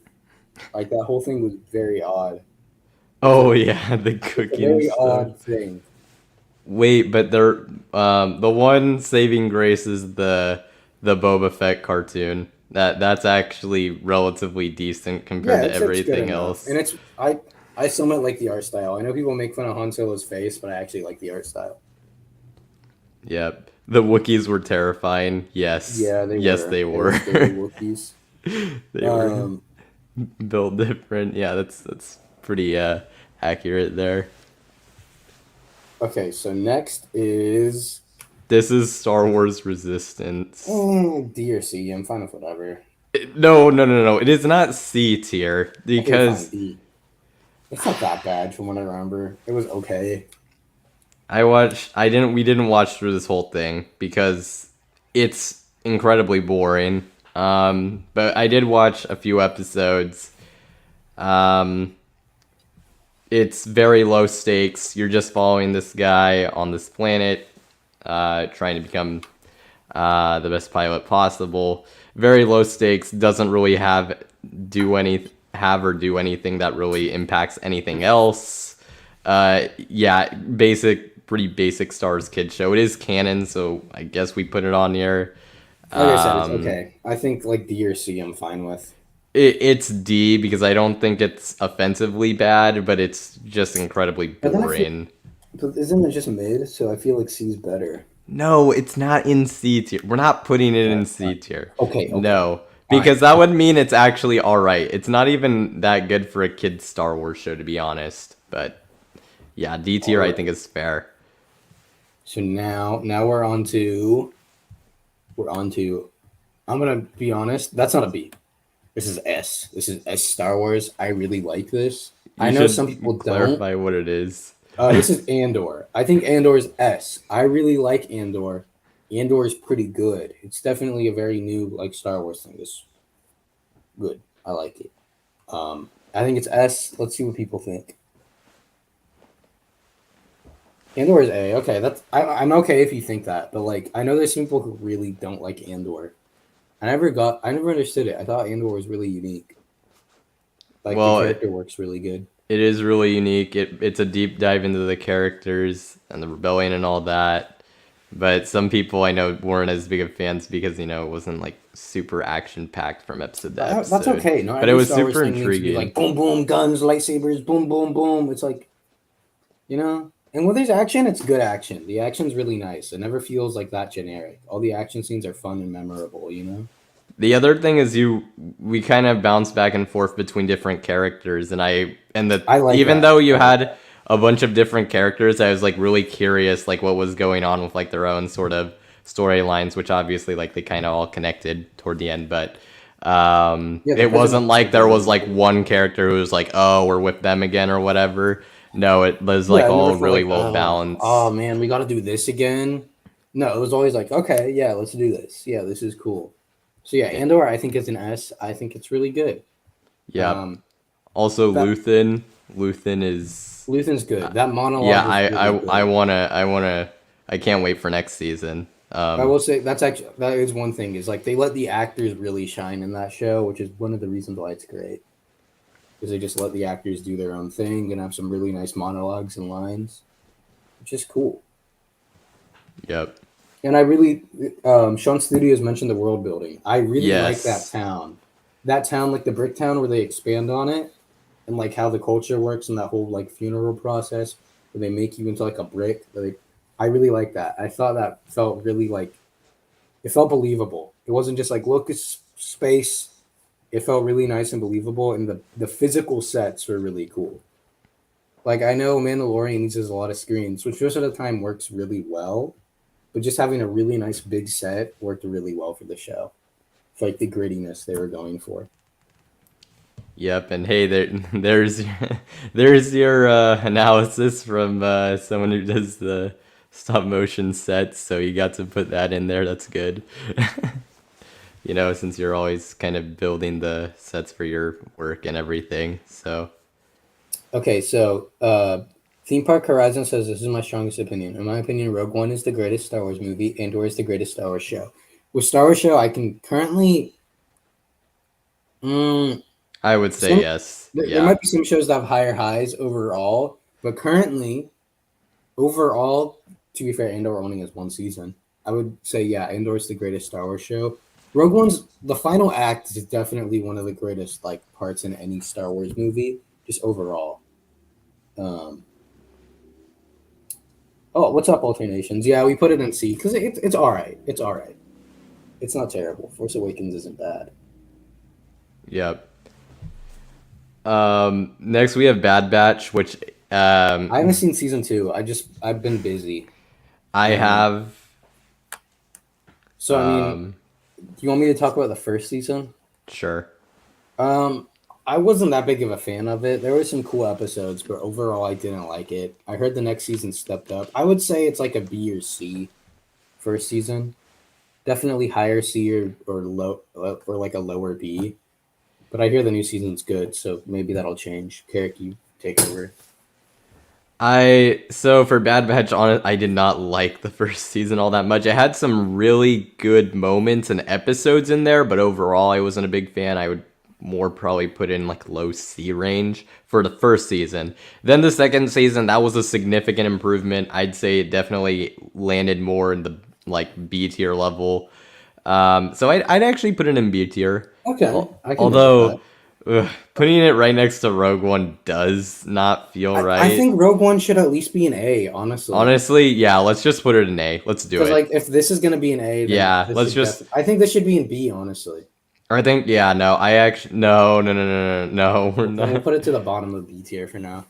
Like that whole thing was very odd. It's a Oh yeah, the it's a cooking very stuff. odd thing. Wait, but the one saving grace is the Boba Fett cartoon. That's actually relatively decent compared Yeah, to it's good everything enough, and else. I somewhat like the art style. I know people make fun of Han Solo's face, but I actually like the art style. Yep. The Wookiees were terrifying. Yes. Yeah, they Yes, were. they They were were. scary Wookiees. They were Um, built different. Yeah, that's pretty accurate there. okay, so next is This is Star Wars Resistance. D or C. I'm fine with whatever. No, no, no, no. It is not C tier Okay, fine, because D. It's not that bad from what I remember. It was okay. we didn't watch through this whole thing because it's incredibly boring. But I did watch a few episodes. Um, it's very low stakes. You're just following this guy on this planet, trying to become the best pilot possible. Very low stakes. Doesn't really have or do anything that really impacts anything else. Yeah, pretty basic Star Wars kid show. It is canon, so I guess we put it on here. Like I said, it's Um, okay. I think like D or C, I'm fine with. it's D because I don't think it's offensively bad, but it's just incredibly But then I feel, boring. but isn't it just mid? So I feel like C's better. No, it's not in C tier. We're not putting it in Alright, C fine. tier. Okay. No, Fine. because that would mean it's actually all right. It's not even that good for a kid's Star Wars show, to be honest. But yeah, D tier I Alright. think is fair. So now we're on to I'm gonna be honest, that's not a B. This is S. This is S Star Wars. I really like this. I You know some people should don't. clarify what it is. This is Andor. I think Andor is S. I really like Andor. Andor is pretty good. It's definitely a very new like Star Wars thing. It's good. I like it. I think it's S. Let's see what people think. Andor is A. Okay, I'm okay if you think that, but like I know there's some people who really don't like Andor. I never understood it. I thought Andor was really unique. Like the Well, character works really good. it is really unique. It's a deep dive into the characters and the rebellion and all that. But some people I know weren't as big of fans because it wasn't like super action packed from episode to That's episode. okay. Not But it every was Star Wars super thing needs to be like intriguing. boom, boom, guns, lightsabers, boom, boom, boom. It's like, and when there's action, it's good action. The action's really nice. It never feels like that generic. All the action scenes are fun and memorable. The other thing is we kind of bounce back and forth between different characters, and I like even that. though you I like had that. a bunch of different characters, I was like really curious like what was going on with like their own sort of storylines, which obviously like they kind of all connected toward the end, but Yeah, the it wasn't president's like there was really like good. one character who was like, oh, we're with them again or whatever. No, it was Yeah, like I never all felt really like, well oh balanced. man, we got to do this again. No, it was always like, okay, yeah, let's do this. Yeah, this is cool. So yeah, Yeah. Andor, I think is an S. I think it's really good. Yep. Um, Also, that Luthen is Luthen's good. That yeah. monologue is really I good. wanna. I can't wait for next season. I will say that is one thing is like they let the actors really shine in that show, which is one of the reasons why it's great. Because they just let the actors do their own thing and have some really nice monologues and lines, which is cool. Yep. And I really, Sean Studios mentioned the world building. I really like that Yes. town. That town, like the brick town, where they expand on it, and like how the culture works and that whole like funeral process where they make you into like a brick. Like, I really like that. I thought that felt really like it felt believable. It wasn't just like look, it's space. It felt really nice and believable, and the physical sets were really cool. Like I know Mandalorian uses a lot of screens, which most of the time works really well, but just having a really nice big set worked really well for the show. For like the grittiness they were going for. Yep, and hey, there's there's your analysis from someone who does the stop motion sets. So you got to put that in there. That's good. You know, since you're always kind of building the sets for your work and everything. So Okay, so Theme Park Horizon says this is my strongest opinion. In my opinion, Rogue One is the greatest Star Wars movie, Andor is the greatest Star Wars show. With Star Wars show, I can currently mm, I would say some yes. there Yeah. might be some shows that have higher highs overall, but currently overall, to be fair, Andor only has one season. I would say yeah, Andor is the greatest Star Wars show. Rogue One's the final act is definitely one of the greatest like parts in any Star Wars movie, just overall. Um, Oh, what's up, alternations? Yeah, we put it in C because it's all right. It's all right. It's not terrible. Force Awakens isn't bad. Yep. Next we have Bad Batch, which I haven't seen season two. I've been busy. I Um, have. so I mean, Um, do you want me to talk about the first season? sure. Um, I wasn't that big of a fan of it. There were some cool episodes, but overall, I didn't like it. I heard the next season stepped up. I would say it's like a B or C first season. Definitely higher C or low or like a lower B. But I hear the new season's good, so maybe that'll change. Carrick, you take over. So for Bad Batch, I did not like the first season all that much. It had some really good moments and episodes in there, but overall, I wasn't a big fan. I would more probably put in like low C range for the first season. Then the second season, that was a significant improvement. I'd say it definitely landed more in the like B tier level. So I'd actually put it in B tier. Okay, I can go with that. Although putting it right next to Rogue One does not feel I right. think Rogue One should at least be an A, honestly. Honestly, yeah, let's just put it in A. Let's do Because it. like if this is gonna be an A, then Yeah, this let's should just. I think this should be in B, honestly. I think, yeah, no, I actually. No, no, no, no, no, no, we're Then we'll not. put it to the bottom of B tier for now.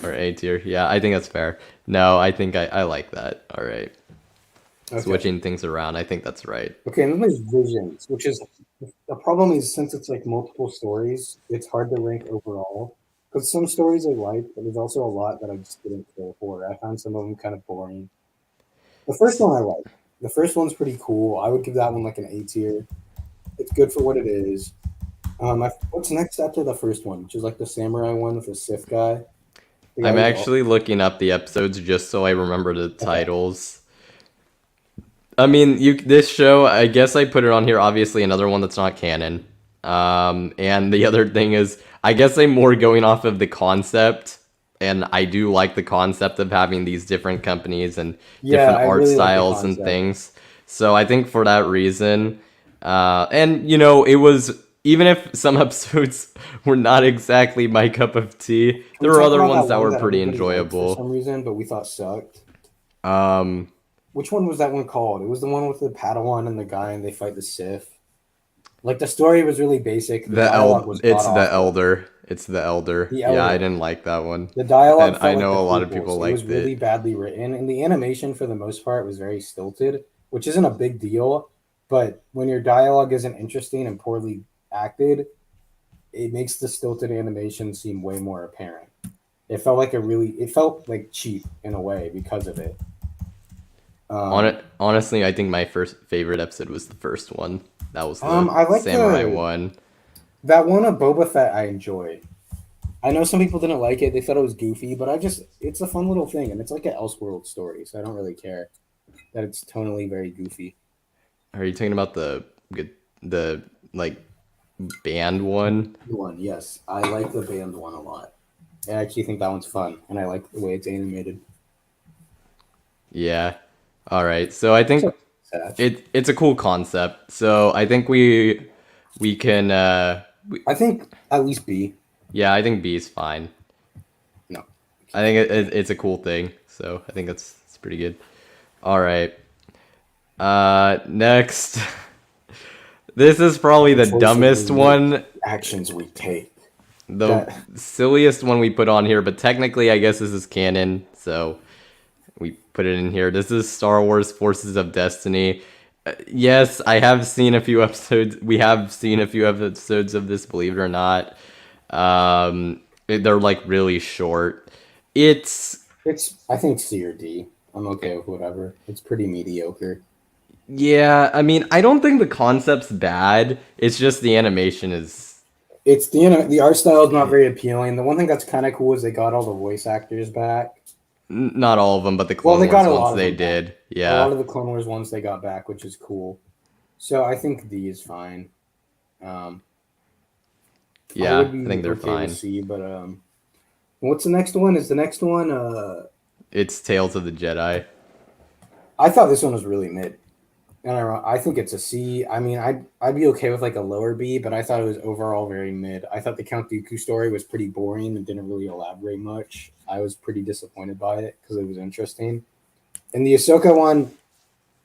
Or A tier. Yeah, I think that's fair. No, I think I like that. All right. Okay. Switching things around, I think that's right. Okay, and then there's Visions, which is the problem is since it's like multiple stories, it's hard to rank overall. Because some stories I like, but there's also a lot that I just didn't care for. I found some of them kind of boring. The first one I like. The first one's pretty cool. I would give that one like an A tier. It's good for what it is. What's next after the first one, which is like the samurai one with the Sith guy? The guy I'm who's all actually looking up the episodes just so I remember the okay. titles. I mean, this show, I guess I put it on here. Obviously, another one that's not canon. And the other thing is, I guess I'm more going off of the concept, and I do like the concept of having these different companies and Yeah, different I art really like the styles and concept. things. So I think for that reason, and you know, it was even if some episodes were not exactly my cup of tea, Can there we were talk other about ones that that one were that pretty everybody liked for enjoyable. some reason, but we thought sucked? Um, Which one was that one called? It was the one with the Padawan and the guy, and they fight the Sith. Like the story was really basic. The dialogue was god It's the awful. Elder. It's the Elder. The Yeah, I Elder. didn't like that one. The And dialogue I felt like the know a lot of prequels. people It was liked really it. badly written, and the animation for the most part was very stilted, which isn't a big deal. But when your dialogue isn't interesting and poorly acted, it makes the stilted animation seem way more apparent. It felt like cheap in a way because of it. Um, Honestly, I think my first favorite episode was the first one. That was the I like samurai the one. that one of Boba Fett. I enjoyed. I know some people didn't like it; they thought it was goofy, but it's a fun little thing, and it's like an Elseworld story, so I don't really care that it's tonally very goofy. Are you talking about the like band one? One, yes, I like the band one a lot. I actually think that one's fun, and I like the way it's animated. Yeah. All right. So I think So it's a cool concept. So I think we can I think at least B. yeah, I think B is fine. No. I think it's a cool thing. So I think it's pretty good. All right. Next. This is probably the dumbest one, Actions we take. the silliest one we put on here, but technically I guess this is canon, so we put it in here. This is Star Wars Forces of Destiny. Yes, I have seen a few episodes. We have seen a few episodes of this, believe it or not. They're like really short. It's I think C or D. I'm okay with whatever. It's pretty mediocre. yeah. I mean, I don't think the concept's bad. It's just the animation is It's the art style is not very appealing. The one thing that's kind of cool is they got all the voice actors back. not all of them, but the Well, Clone they got Wars a lot ones of they them did. back. A lot Yeah, of the Clone Wars ones they got back, which is cool. So I think D is fine. I yeah. would I be think they're okay with fine. C, but what's the next one? Is the next one? It's Tales of the Jedi. I thought this one was really mid. And I think it's a C. I mean, I'd be okay with like a lower B, but I thought it was overall very mid. I thought the Count Dooku story was pretty boring and didn't really elaborate much. I was pretty disappointed by it because it was interesting. And the Ahsoka one,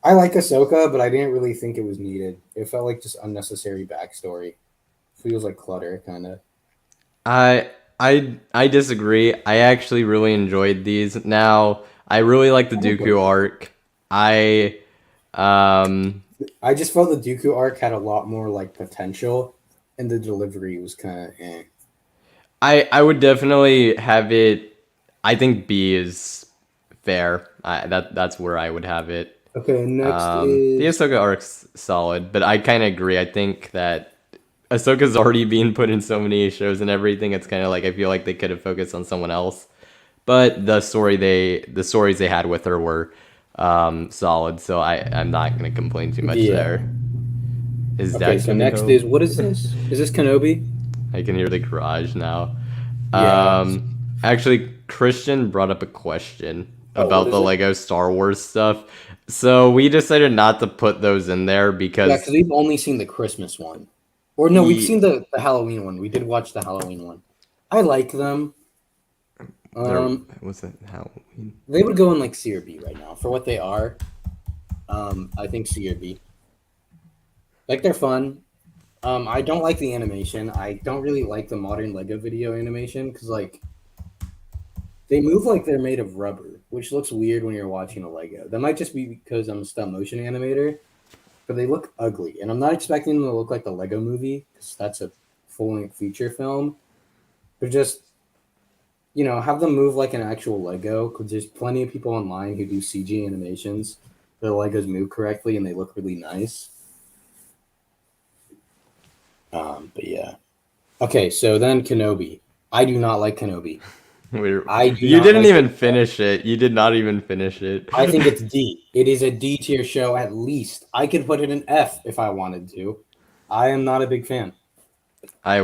I like Ahsoka, but I didn't really think it was needed. It felt like just unnecessary backstory. Feels like clutter, kind of. I I disagree. I actually really enjoyed these. Now, I really like the Dooku arc. I um I just felt the Dooku arc had a lot more like potential, and the delivery was kind of eh. I would definitely have it. I think B is fair. That's where I would have it. Okay, next The is Ahsoka arc's solid, but I kind of agree. I think that Ahsoka's already being put in so many shows and everything. It's kind of like I feel like they could have focused on someone else. But the stories they had with her were solid. So I'm not gonna complain too much yeah. there. Is Okay, that so gonna next go? is what is this? Is this Kenobi? I can hear the garage now. Yeah. Actually, Christian brought up a question Oh, what about is the it? Lego Star Wars stuff. So we decided not to put those in there Yeah, because because we've only seen the Christmas one. Or no, we've e- seen the Halloween one. We did watch the Halloween one. I like them. there Um, was a Halloween. they would go in like C or B right now for what they are. I think C or B. Like they're fun. I don't like the animation. I don't really like the modern Lego video animation because like they move like they're made of rubber, which looks weird when you're watching a Lego. That might just be because I'm a stop motion animator, but they look ugly. And I'm not expecting them to look like the Lego movie because that's a full length feature film. But just, have them move like an actual Lego because there's plenty of people online who do CG animations. The Legos move correctly and they look really nice. But yeah. Okay, so then Kenobi. I do not like Kenobi. I do You not didn't like it. even finish it. You did not even finish it. I think it's D. It is a D tier show at least. I could put it in F if I wanted to. I am not a big fan. I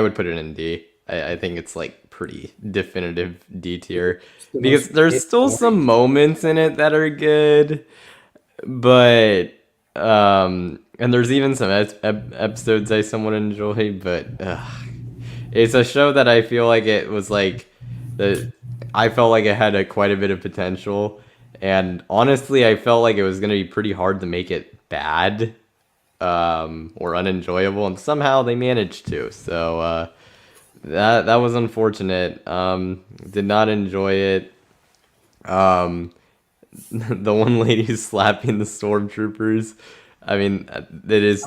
would put it in D. I think it's like pretty definitive D tier It's the because there's it's still some boring. moments in it that are good, but and there's even some episodes I somewhat enjoy, but it's a show that I feel like it was like the I felt like it had quite a bit of potential, and honestly, I felt like it was gonna be pretty hard to make it bad or unenjoyable, and somehow they managed to. So that was unfortunate. Did not enjoy it. Um, the one lady slapping the stormtroopers. I mean,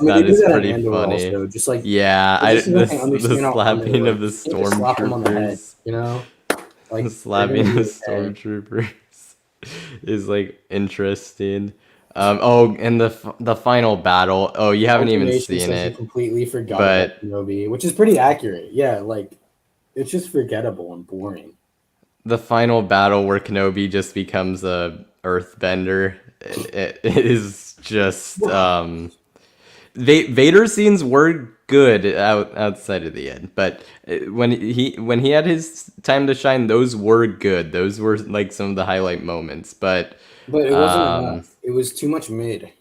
I mean, they that do is that on pretty Andor funny. also. Just like Yeah, I just don't the understand how Andor slapping of the works. You can't just slap them on the head, stormtroopers, Like they're gonna slapping be the okay. stormtroopers is like interesting. Oh, and the final battle. Oh, you haven't even Confirmation seen says he it, completely forgot about but Kenobi, which is pretty accurate. Yeah, like it's just forgettable and boring. the final battle where Kenobi just becomes a Earthbender, it is just Vader scenes were good outside of the end, but when he had his time to shine, those were good. Those were like some of the highlight moments. But But it wasn't um, enough. It was too much mid.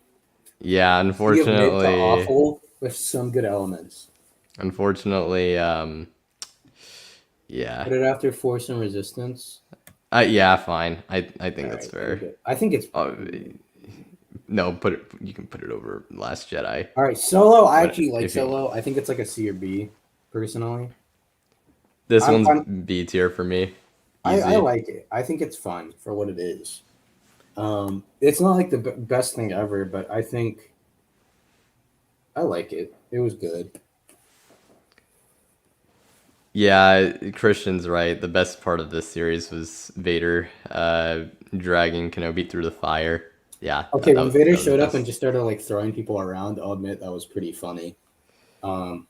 Yeah, We have mid to unfortunately, awful with some good elements. unfortunately, yeah. Put it after Force and Resistance. Yeah, fine. I All think that's right, there we fair. go. I think it's Uh, no, put it. You can put it over Last Jedi. all right. Solo, I What actually like if you want? Solo. I think it's like a C or B, personally. This I'm, one's I'm B tier for me. I Easy. like it. I think it's fun for what it is. It's not like the best thing ever, but I think I like it. It was good. Yeah, Christian's right. The best part of this series was Vader dragging Kenobi through the fire. Yeah, Okay, when Vader that was the showed up and best. just started like throwing people around, I'll admit that was pretty funny. Um,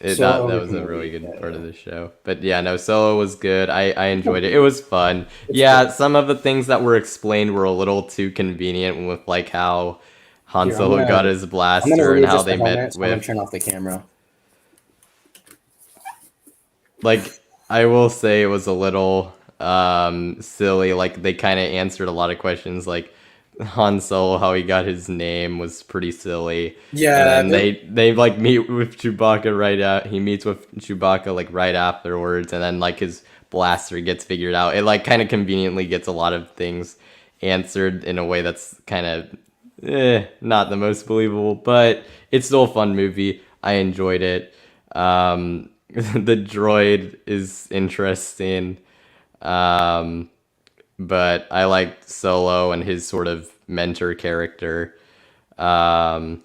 so That over was a really Kenobi, good yeah, part of yeah. the show. But yeah, no, Solo was good. I It's enjoyed it. It okay. was fun. It's Yeah, good. some of the things that were explained were a little too convenient with like how Han Here, Solo got his I'm gonna blaster and how readjust the they met helmet, so I'm gonna with turn off the camera. like I will say it was a little silly. Like they kind of answered a lot of questions like Han Solo, how he got his name was pretty silly. And Yeah, then they like meet with Chewbacca right out. He meets with Chewbacca like right afterwards, and then like his blaster gets figured out. It like kind of conveniently gets a lot of things answered in a way that's kind of not the most believable, but it's still a fun movie. I enjoyed it. The droid is interesting. Um, but I liked Solo and his sort of mentor character. Um,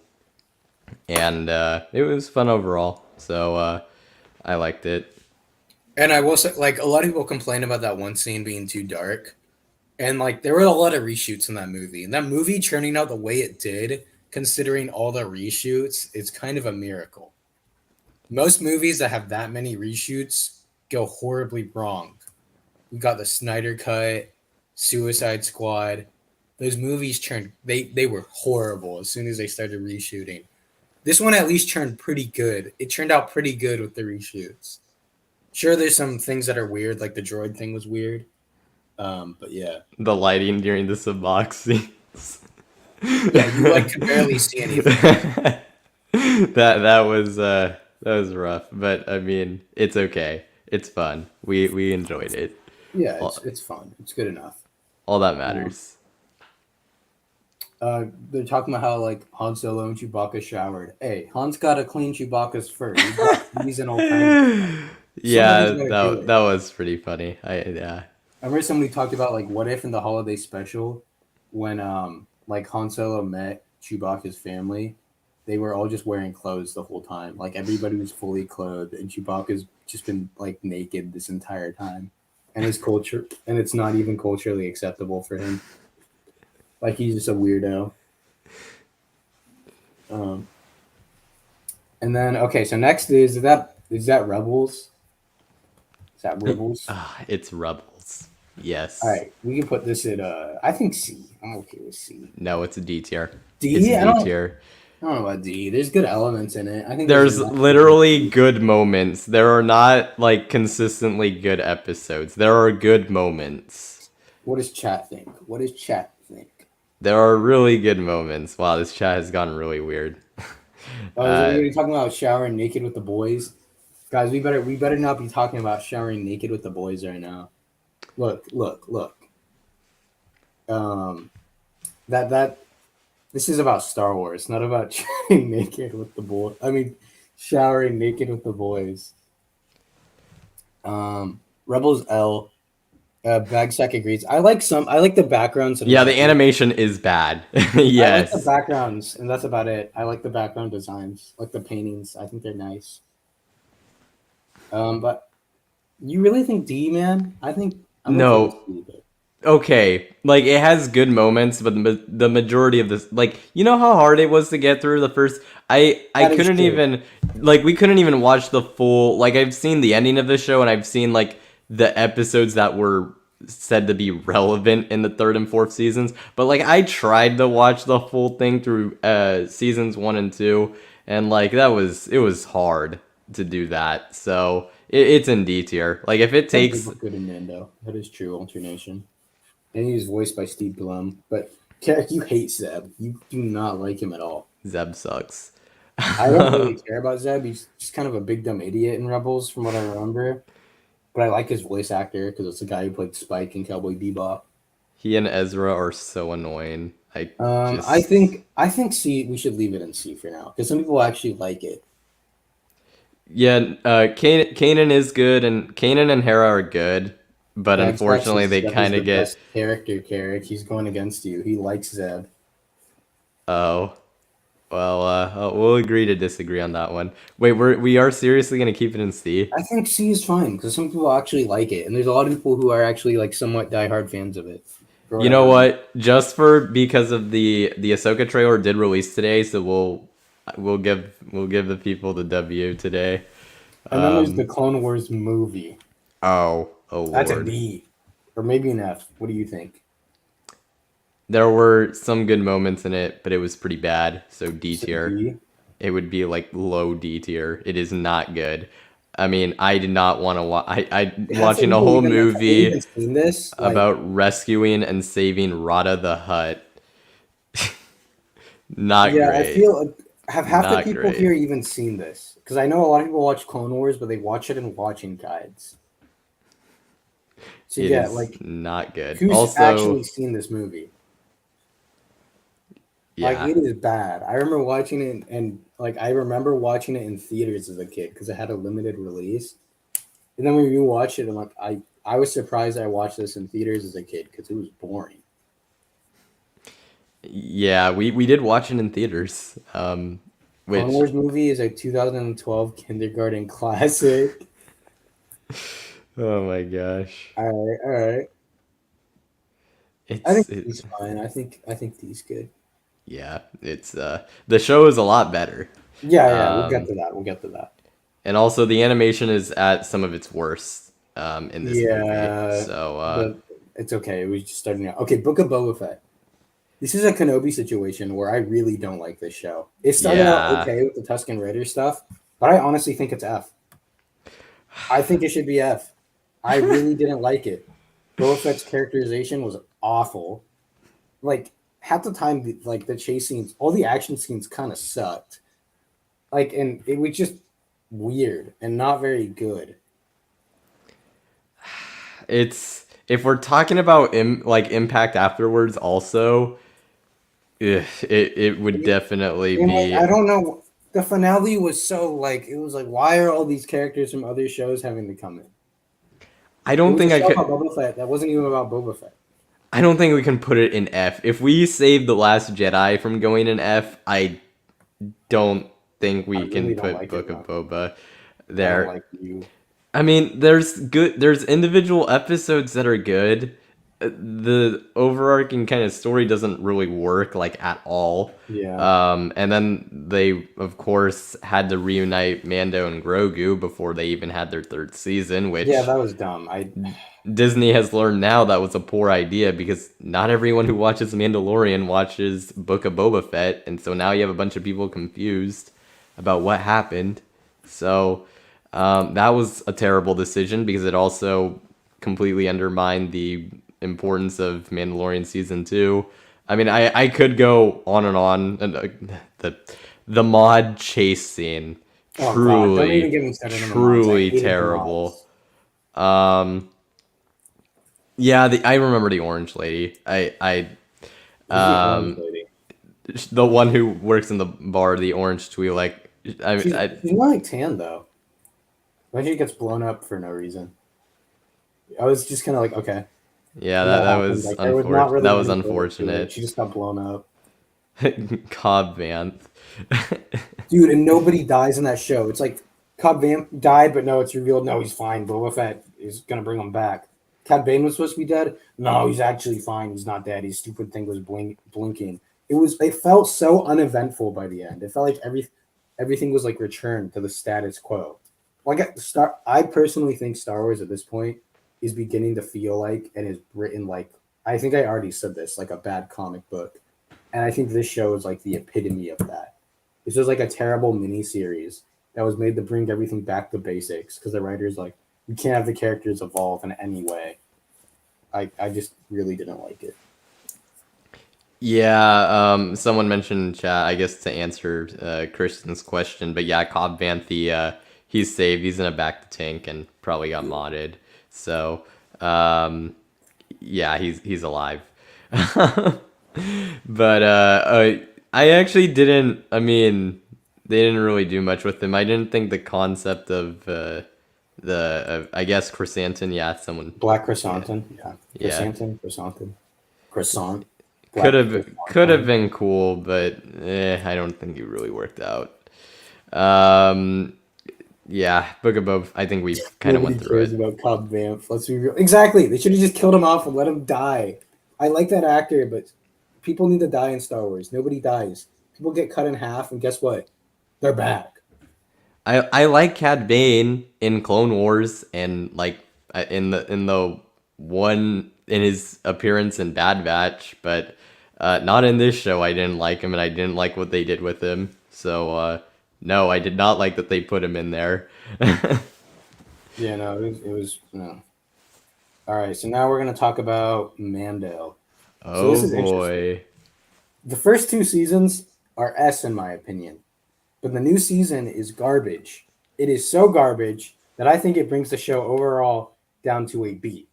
and it was fun overall. So I liked it. and I will say, like, a lot of people complain about that one scene being too dark, and like, there were a lot of reshoots in that movie, and that movie turning out the way it did, considering all the reshoots, it's kind of a miracle. Most movies that have that many reshoots go horribly wrong. We got the Snyder Cut, Suicide Squad. Those movies turned they were horrible as soon as they started reshooting. This one at least turned pretty good. It turned out pretty good with the reshoots. Sure, there's some things that are weird, like the droid thing was weird. But yeah, The lighting during the Sabak scenes. yeah, you like could barely see anything. That was rough, but I mean it's okay. It's fun. We enjoyed it. Yeah, All, it's fun. It's good enough. all that Um, matters. they're talking about how like Han Solo and Chewbacca showered. Hey, Han's got to clean Chewbacca's fur. He's got fleas and all kinds of stuff. Somebody's Yeah, got to do that it. was pretty funny. I yeah. I remember somebody talked about like what if in the holiday special when like Han Solo met Chewbacca's family, they were all just wearing clothes the whole time. Like everybody was fully clothed and Chewbacca's just been like naked this entire time. And his culture and it's not even culturally acceptable for him. Like he's just a weirdo. Um and then okay, so next is that Rebels? Is that Rebels? It's Rebels. All Yes. right, we can put this at I think C. I'm okay with C. No, it's a D tier. It's D? D tier. I don't know about D. There's good elements in it. I think there's There's enough. literally good moments. There are not like consistently good episodes. There are good moments. What does chat think? What does chat think? There are really good moments. Wow, this chat has gotten really weird. Oh, is Uh, everybody talking about showering naked with the boys? Guys, we better not be talking about showering naked with the boys right now. Look. Um, that this is about Star Wars, not about showering naked with the boy. I mean, showering naked with the boys. Rebels L. Bagsack agrees. I like some. I like the backgrounds. yeah, the animation is bad. I like the Yes. backgrounds, and that's about it. I like the background designs, like the paintings. I think they're nice. But you really think D, man? I think I'm okay with No. C. But Okay, like it has good moments, but the majority of this, like you know how hard it was to get through the first. I that is couldn't true. even like we couldn't even watch the full. Like I've seen the ending of the show, and I've seen like the episodes that were said to be relevant in the third and fourth seasons. But like I tried to watch the full thing through seasons 1 and 2, and like it was hard to do that. So it's in D tier. Like if it Some people takes look good in Mando. That is true. Alternation, and he was voiced by Steve Blum. But Carrick, you hate Zeb. You do not like him at all. Zeb sucks. I don't really care about Zeb. He's just kind of a big dumb idiot in Rebels, from what I remember. But I like his voice actor because it's the guy who played Spike in Cowboy Bebop. He and Ezra are so annoying. I I just think C. We should leave it in C for now because some people actually like it. yeah, Kanan is good, and Kanan and Hera are good, but Yeah, Xbox unfortunately says they Zeb is kind the of get best character. Carrick, he's going against you. He likes Zeb. oh well. We'll agree to disagree on that one. Wait, we are seriously gonna keep it in C? I think C is fine because some people actually like it, and there's a lot of people who are actually like somewhat diehard fans of it. For You know whatever reason. what? Just for because of the Ahsoka trailer did release today, so we'll give the people the W today. And then there's the Um. Clone Wars movie. Oh That's a Lord. D, or maybe an F. What do you think? There were some good moments in it, but it was pretty bad. So D So tier. D. It would be like low D tier. It is not good. I mean, I did not want to watch. I watching a whole Have they even movie seen this? Like, about rescuing and saving Rada the Hutt. Not yeah, I great. feel have half the Not people great. here even seen this? Because I know a lot of people watch Clone Wars, but they watch it in watching guides. So It yeah, is like not good. who's actually Also, seen this movie? Like yeah, it is bad. I remember watching it and like I remember watching it in theaters as a kid because it had a limited release. And then when you watch it, I'm like, I was surprised I watched this in theaters as a kid because it was boring. yeah, we did watch it in theaters. Clone Which Wars movie is a 2012 kindergarten classic. oh my gosh, All right. I think it's he's fine. I think he's good. yeah, it's the show is a lot better. Yeah. We'll get Um, to that. We'll get to that. and also the animation is at some of its worst in this movie. Yeah, So the it's okay. We just starting out. Okay, Book of Boba Fett. This is a Kenobi situation where I really don't like this show. It started out yeah, okay with the Tusken Raider stuff, but I honestly think it's F. I think it should be F. I really didn't like it. Boba Fett's characterization was awful. Like half the time, like the chase scenes, all the action scenes kind of sucked. Like, and it was just weird and not very good. it's if we're talking about like impact afterwards, also, it would definitely And like, be. I don't know. The finale was so like it was like, why are all these characters from other shows having to come in? I It don't was a think I show about could. Boba Fett that wasn't even about Boba Fett. I don't think we can put it in F. If we save The Last Jedi from going in F, I don't think I we can really don't put like it Book of though. Boba I don't there. like you. I mean, there's individual episodes that are good. The overarching kind of story doesn't really work like at all. Yeah, And then they of course had to reunite Mando and Grogu before they even had their third season, yeah, which that was dumb. I Disney has learned now that was a poor idea because not everyone who watches Mandalorian watches Book of Boba Fett, and so now you have a bunch of people confused about what happened. So that was a terrible decision because it also completely undermined the importance of Mandalorian season two. I mean, I could go on, and the mod chase scene oh god, don't even truly get me started on the mods. I truly hated the terrible. mods. Um, yeah, I remember the orange lady. Who's the orange Um, lady? the one who works in the bar, the orange Twi'lek. She's I she's not like tan though. When she gets blown up for no reason. I was just kind of like, okay, yeah, and that that that happened. was Like there was not That really was any build to it. unfortunate. She just got blown up. Cobb Vanth. Dude, and nobody dies in that show. It's like Cobb Vanth died, but no, it's revealed. No, he's fine. Boba Fett is gonna bring him back. Cad Bane was supposed to be dead. No, he's actually fine. He's not dead. His stupid thing was blinking. It felt so uneventful by the end. It felt like everything was like returned to the status quo. Like I personally think Star Wars at this point is beginning to feel like and is written like I think I already said this like a bad comic book, and I think this show is like the epitome of that. This was like a terrible mini series that was made to bring everything back to basics because the writers like you can't have the characters evolve in any way. I just really didn't like it. Yeah, someone mentioned in chat, I guess to answer Kristen's question, but yeah, Cobb Vanth, he's saved. He's in a back to tank and probably got modded. So, yeah, he's alive. But I actually didn't. I mean, they didn't really do much with him. I didn't think the concept of I guess Chrysanthemum. Yeah, someone. Black Yeah, chrysanthemum. Yeah. yeah. Croissant. Could Black have could have croissant. been cool, but I don't think it really worked out. Um, yeah, Book of Boba. I think we kind of Nobody went through cares it. about Cobb Vanth. Let's be real. Exactly. They should have just killed him off and let him die. I like that actor, but people need to die in Star Wars. Nobody dies. People get cut in half, and guess what? They're back. I like Cad Bane in Clone Wars and like in the one in his appearance in Bad Batch, but not in this show. I didn't like him, and I didn't like what they did with him. So no, I did not like that they put him in there. Yeah, no, it was no. All right, so now we're gonna talk about Mando. So this Oh is interesting. boy. The first two seasons are S in my opinion, but the new season is garbage. It is so garbage that I think it brings the show overall down to a B.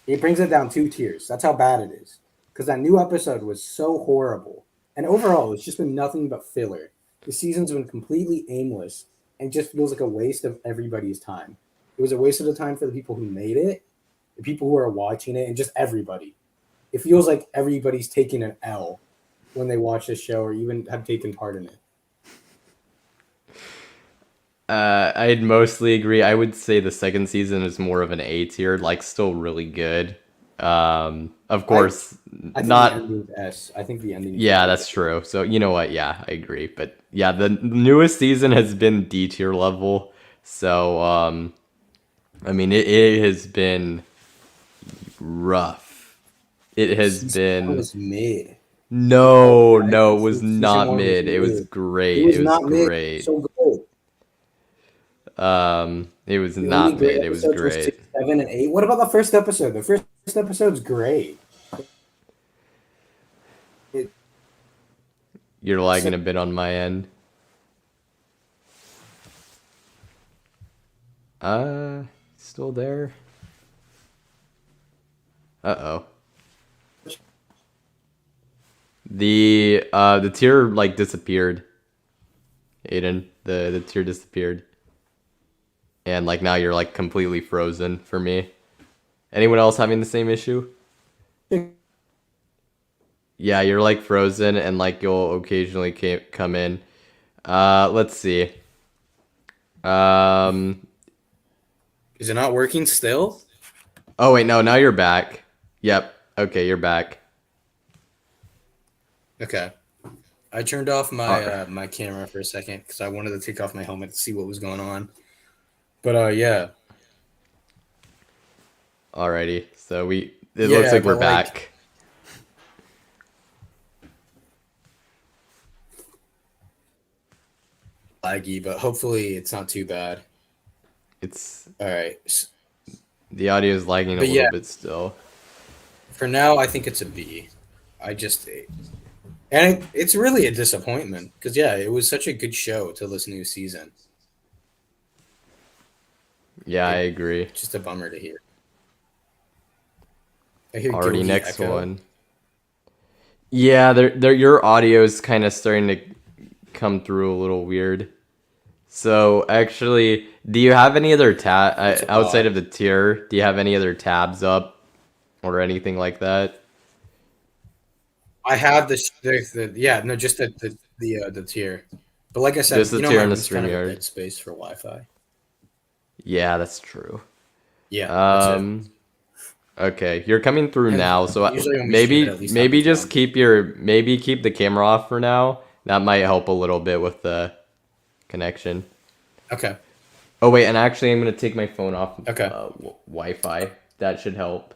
It brings it down 2 tiers. That's how bad it is. Because that new episode was so horrible. And overall, it's just been nothing but filler. The season's been completely aimless and just feels like a waste of everybody's time. It was a waste of the time for the people who made it, the people who are watching it, and just everybody. It feels like everybody's taking an L when they watch this show or even have taken part in it. I'd mostly agree. I would say the second season is more of an A tier, like still really good. Of I course, I think the not. ending's S. I think the ending's Yeah, really that's good. true. So you know what? Yeah, I agree. But yeah, the newest season has been D tier level. So I mean, it has been rough. It has Season one been was mid. Oh, no, no, it was season not one was mid. It was mid. It great. It was was not mid. great. So good. It was The only not great mid. It was episodes were six, great. 7, and 8. What about the first episode? The first episode's great. It's You're lagging a bit on my end. Still there? Uh-oh. The tier like disappeared. Aiden, the tier disappeared. And like now you're like completely frozen for me. Anyone else having the same issue? Yeah, you're like frozen and like you'll occasionally come in. Let's see. Um, Is it not working still? oh wait, no, now you're back. Yep. Okay, you're back. Okay. I turned off All my right. my camera for a second because I wanted to take off my helmet to see what was going on. But yeah, Alrighty. So it looks yeah, like we're but like back. laggy, but hopefully it's not too bad. It's All right, the audio is lagging a but little yeah, bit still. for now I think it's a B. I just and it's really a disappointment because yeah, it was such a good show till this new season. Yeah, I It's agree. just a bummer to hear. I hear Alrighty, Gilgy next Echo. one. Yeah, your audio is kind of starting to come through a little weird. So actually, do you have any other It's outside odd. of the tier? Do you have any other tabs up or anything like that? I have the yeah, no, just the tier. But like I Just said, the my tier in the room's kind of a StreamYard. dead space for Wi-Fi. Yeah, that's true. Yeah, that's it. Um, okay, you're coming through And now, so usually when we stream it, maybe at least happens just once. keep the camera off for now. That might help a little bit with the connection. Okay. Oh wait, and actually, I'm gonna take my phone off Okay. Wi-Fi. That should help.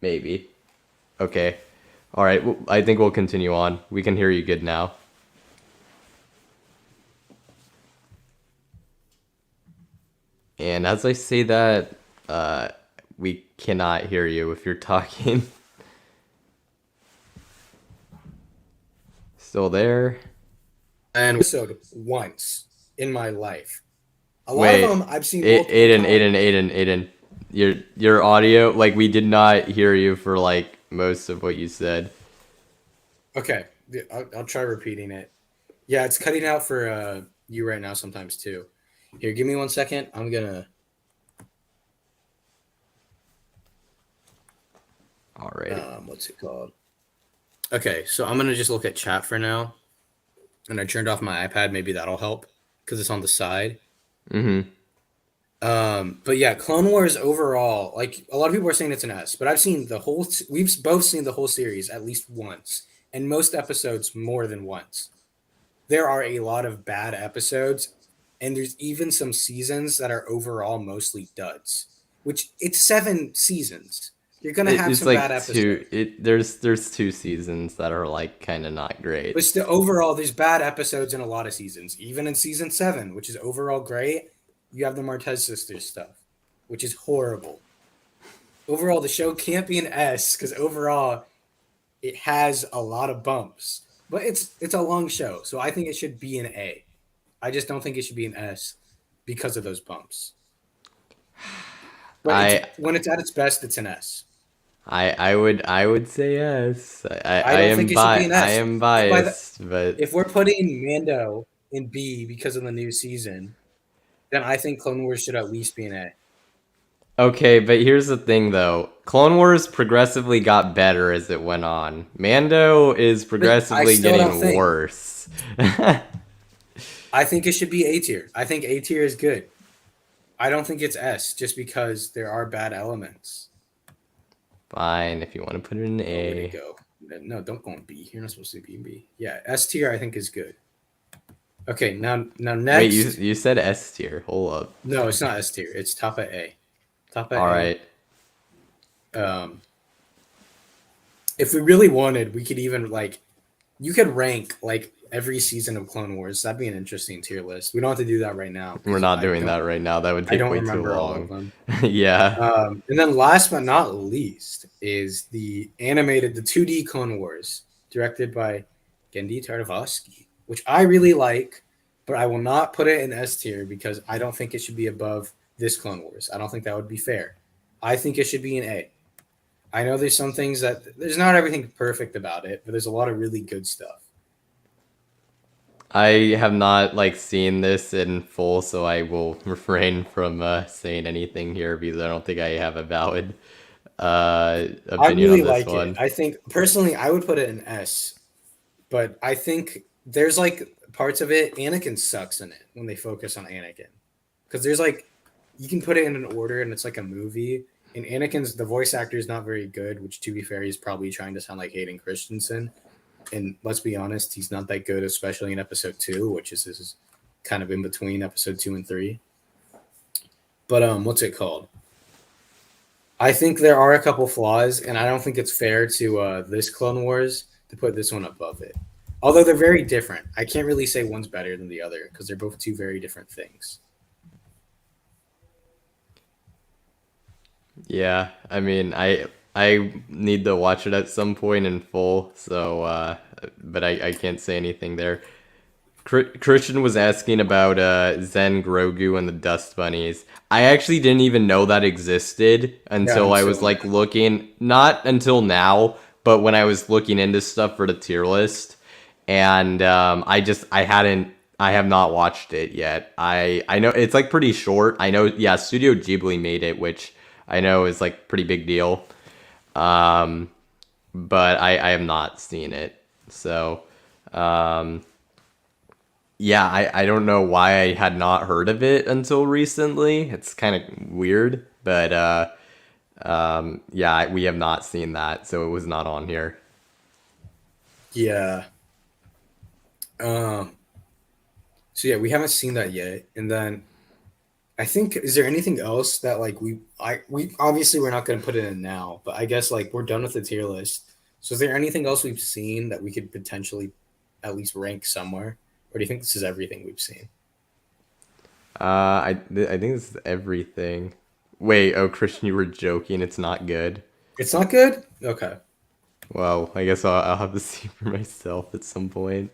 Maybe. Okay. All right. I think we'll continue on. We can hear you good now. And as I say that, we cannot hear you if you're talking. Still there? And episode once in my life. A lot of Wait, them I've seen multiple Aiden. Your audio, like we did not hear you for like most of what you said. Okay, I'll try repeating it. Yeah, it's cutting out for you right now sometimes too. Here, give me 1 second. I'm gonna Alrighty. what's it called? Okay, so I'm gonna just look at chat for now, and I turned off my iPad. Maybe that'll help because it's on the side. Mm-hmm. But yeah, Clone Wars overall, like a lot of people are saying it's an S, but I've seen the whole. We've both seen the whole series at least once, and most episodes more than once. There are a lot of bad episodes, and there's even some seasons that are overall mostly duds. Which it's 7 seasons. You're gonna have It's some bad like episodes. there's two seasons that are like kind of not great. But still, overall, there's bad episodes in a lot of seasons. Even in season 7, which is overall great, you have the Martez sisters stuff, which is horrible. Overall, the show can't be an S because overall, it has a lot of bumps. But it's a long show, so I think it should be an A. I just don't think it should be an S because of those bumps. But I when it's at its best, it's an S. I would say yes. I don't think it should be an I S. am If, by the, biased, but if we're putting Mando in B because of the new season, then I think Clone Wars should at least be an A. okay, but here's the thing though. Clone Wars progressively got better as it went on. Mando is But I progressively still don't getting think. worse. I think it should be A tier. I think A tier is good. I don't think it's S just because there are bad elements. Fine, if you want to put it in Oh, where'd it A. go? No, don't go in B. You're not supposed to be in B. Yeah, S tier I think is good. Okay, now Wait, next. you said S tier. Hold up. No, it's not S tier. It's top of A. Top of All A. right. If we really wanted, we could even like you could rank like every season of Clone Wars. That'd be an interesting tier list. We don't have to do that right now. We're not doing that right now. That would I take don't way too remember all of long. them. Yeah. And then last but not least is the 2D Clone Wars, directed by Gendy Tartakovsky, which I really like, but I will not put it in S tier because I don't think it should be above this Clone Wars. I don't think that would be fair. I think it should be an A. I know there's some things that there's not everything perfect about it, but there's a lot of really good stuff. I have not like seen this in full, so I will refrain from saying anything here because I don't think I have a valid I opinion really on this like it. one. I think personally, I would put it in S, but I think there's like parts of it. Anakin sucks in it when they focus on Anakin because there's like you can put it in an order and it's like a movie. And Anakin's the voice actor is not very good, which to be fair, he's probably trying to sound like Hayden Christensen. And let's be honest, he's not that good, especially in episode 2, which is his kind of in between episode 2 and 3. But what's it called? I think there are a couple flaws, and I don't think it's fair to this Clone Wars to put this one above it. Although they're very different. I can't really say one's better than the other because they're both two very different things. Yeah, I mean, I need to watch it at some point in full, so but I can't say anything there. Christian was asking about Zen Grogu and the Dust Bunnies. I actually didn't even know that existed until I was like looking, not until now, but when I was looking into stuff for the tier list, and I have not watched it yet. I know it's like pretty short. I know, yeah, Studio Ghibli made it, which I know is like pretty big deal. But I have not seen it, so yeah, I don't know why I had not heard of it until recently. It's kind of weird, but yeah, we have not seen that, so it was not on here. Yeah. So yeah, we haven't seen that yet. And then I think is there anything else that like we obviously we're not going to put it in now, but I guess like we're done with the tier list. So is there anything else we've seen that we could potentially at least rank somewhere, or do you think this is everything we've seen? I think this is everything. Wait, oh Christian, you were joking. It's not good. It's not good. Okay. Well, I guess I'll have to see for myself at some point.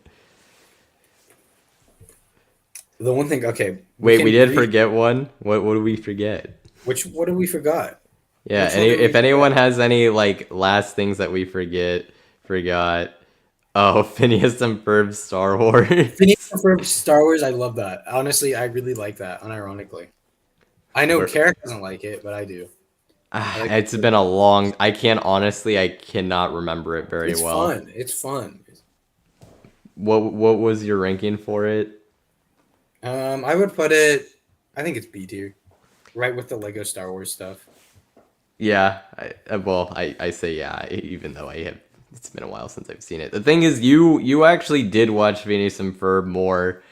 The one thing, okay, we Wait, we can did agree. forget one. What did we forget? What did we forgot? Yeah, Which one did we if anyone forget? has any like last things that we forgot. Oh, Phineas and Ferb Star Phineas Wars. and Ferb Star Wars. I love that. Honestly, I really like that. Unironically, I know Where Carrick doesn't like it, but I do. I like it's it. been a long. I cannot remember it very It's well. fun. It's fun. What was your ranking for it? I would put it. I think it's B tier, right with the Lego Star Wars stuff. Yeah, I say yeah, even though it's been a while since I've seen it. The thing is, you actually did watch Phineas and Ferb more,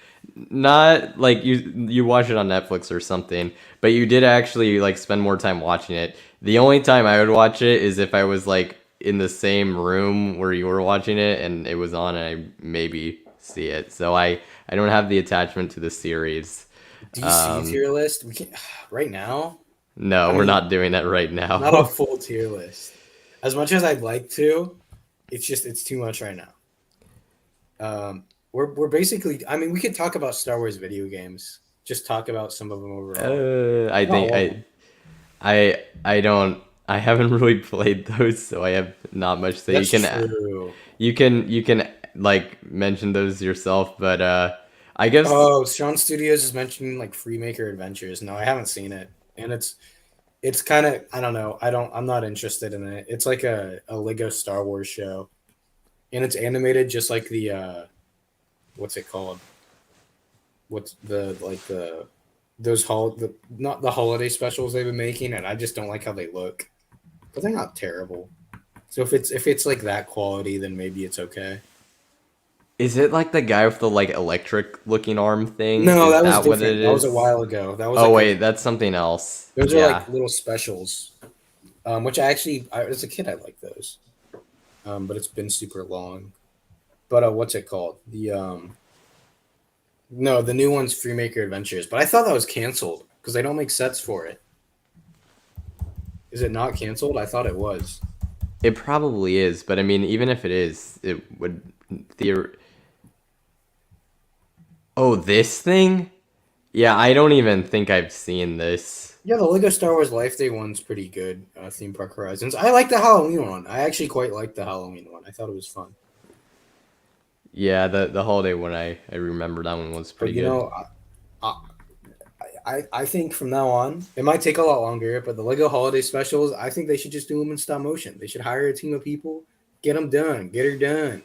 not like you watch it on Netflix or something, but you did actually like spend more time watching it. The only time I would watch it is if I was like in the same room where you were watching it and it was on, and I maybe see it. So I don't have the attachment to the series. DC Um, tier list. We can right now. no, I we're mean, not doing that right not a now. full tier list. As much as I'd like to, it's too much right now. We're basically. I mean, we could talk about Star Wars video games. Just talk about some of them overall. I Not think all of them. I don't I haven't really played those, so I have not much to say. That's true. You can like mention those yourself, but I guess Oh, Sean Studios is mentioning like Freemaker Adventures. No, I haven't seen it, and it's kind of I don't know. I'm not interested in it. It's like a Lego Star Wars show, and it's animated just like the what's it called? What's the like the those the not the holiday specials they've been making, and I just don't like how they look. But they're not terrible. So if it's like that quality, then maybe it's okay. is it like the guy with the like electric looking arm thing? No, Is that was that what it different. That was a is? while ago. That was Oh like a wait, that's something else. those are Yeah. like little specials, which I actually as a kid I like those. But it's been super long. But what's it called? The no, the new one's Freemaker Adventures. But I thought that was canceled because they don't make sets for it. Is it not canceled? I thought it was. It probably is, but I mean even if it is, it would theor Oh, this thing? Yeah, I don't even think I've seen this. Yeah, the Lego Star Wars Life Day one's pretty good. Theme Park Horizons. I like the Halloween one. I actually quite like the Halloween one. I thought it was fun. Yeah, the holiday one I remember that one was But pretty good. I, I think from now on, it might take a lot longer, but the Lego Holiday Specials, I think they should just do them in stop motion. They should hire a team of people, get them done, get her done.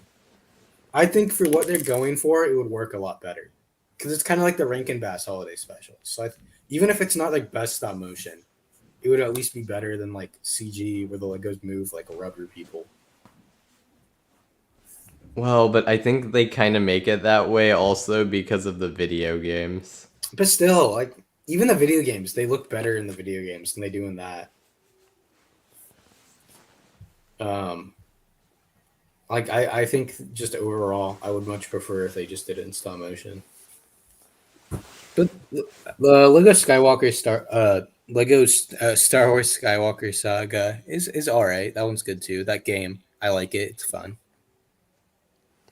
I think for what they're going for, it would work a lot better because it's kind of like the Rankin Bass Holiday Special. So even if it's not like best stop motion, it would at least be better than like CG where the Legos move like rubber people. Well, but I think they kind of make it that way also because of the video games. But still, like even the video games, they look better in the video games than they do in that. Um, like I think just overall, I would much prefer if they just did it in stop motion. But the Lego Skywalker Star Wars Skywalker Saga is all right. That one's good too. That game, I like it. It's fun.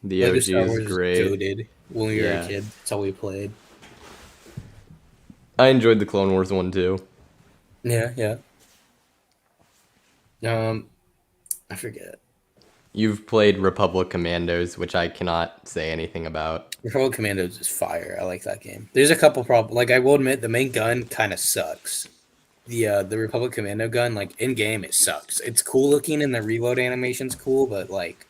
The Lego OG Star is Wars is great. goated when we were a Yeah. kid. That's all we played. I enjoyed the Clone Wars one too. Yeah, yeah. Um, I forget. You've played Republic Commandos, which I cannot say anything about. Republic Commandos is fire. I like that game. There's a couple problems. Like I will admit, the main gun kind of sucks. The Republic Commando gun, like in game, it sucks. It's cool looking and the reload animation's cool, but like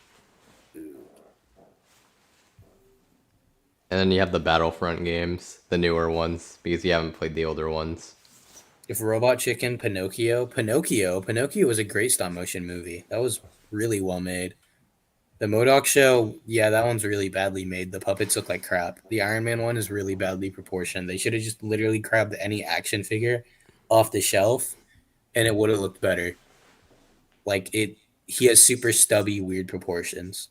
And then you have the Battlefront games, the newer ones, because you haven't played the older ones. if Robot Chicken, Pinocchio was a great stop motion movie. That was really well made. The Modoc show, yeah, that one's really badly made. The puppets look like crap. The Iron Man one is really badly proportioned. They should have just literally grabbed any action figure off the shelf and it would have looked better. Like he has super stubby, weird proportions.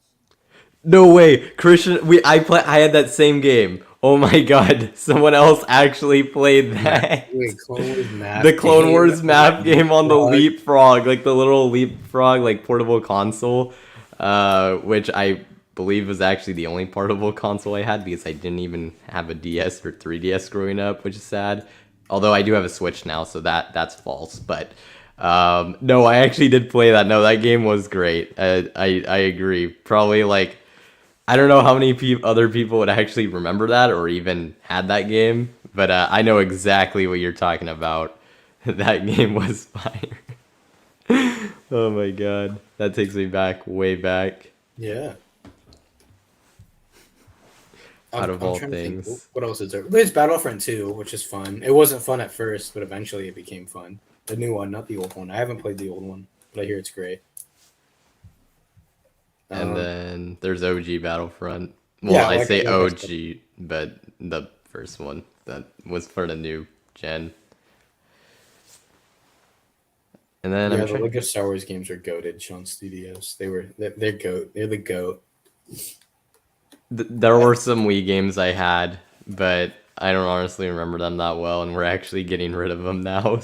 No way, Christian. I had that same game. Oh my god, someone else actually played that. Wait, Clone Wars map The Clone game. Wars map game on the Leapfrog. Leapfrog, like the little Leapfrog, like portable console. which I believe was actually the only portable console I had because I didn't even have a DS or 3DS growing up, which is sad. Although I do have a Switch now, so that's false. But no, I actually did play that. No, that game was great. I agree. Probably like I don't know how many other people would actually remember that or even had that game, but I know exactly what you're talking about. That game was fire. Oh my god, that takes me back, way back, Yeah. out I'm, of I'm all trying to think things. what else is there. There's Battlefront 2, which is fun. It wasn't fun at first, but eventually it became fun. The new one, not the old one. I haven't played the old one, but I hear it's great. And Um, then there's OG Battlefront. Well, yeah, I say like I said, OG, but the first one that was for the new gen. And then yeah, I'm the trying. Lego Star Wars games are goated. Sean Studios. They're goat. They're the goat. There were some Wii games I had, but I don't honestly remember them that well, and we're actually getting rid of them now.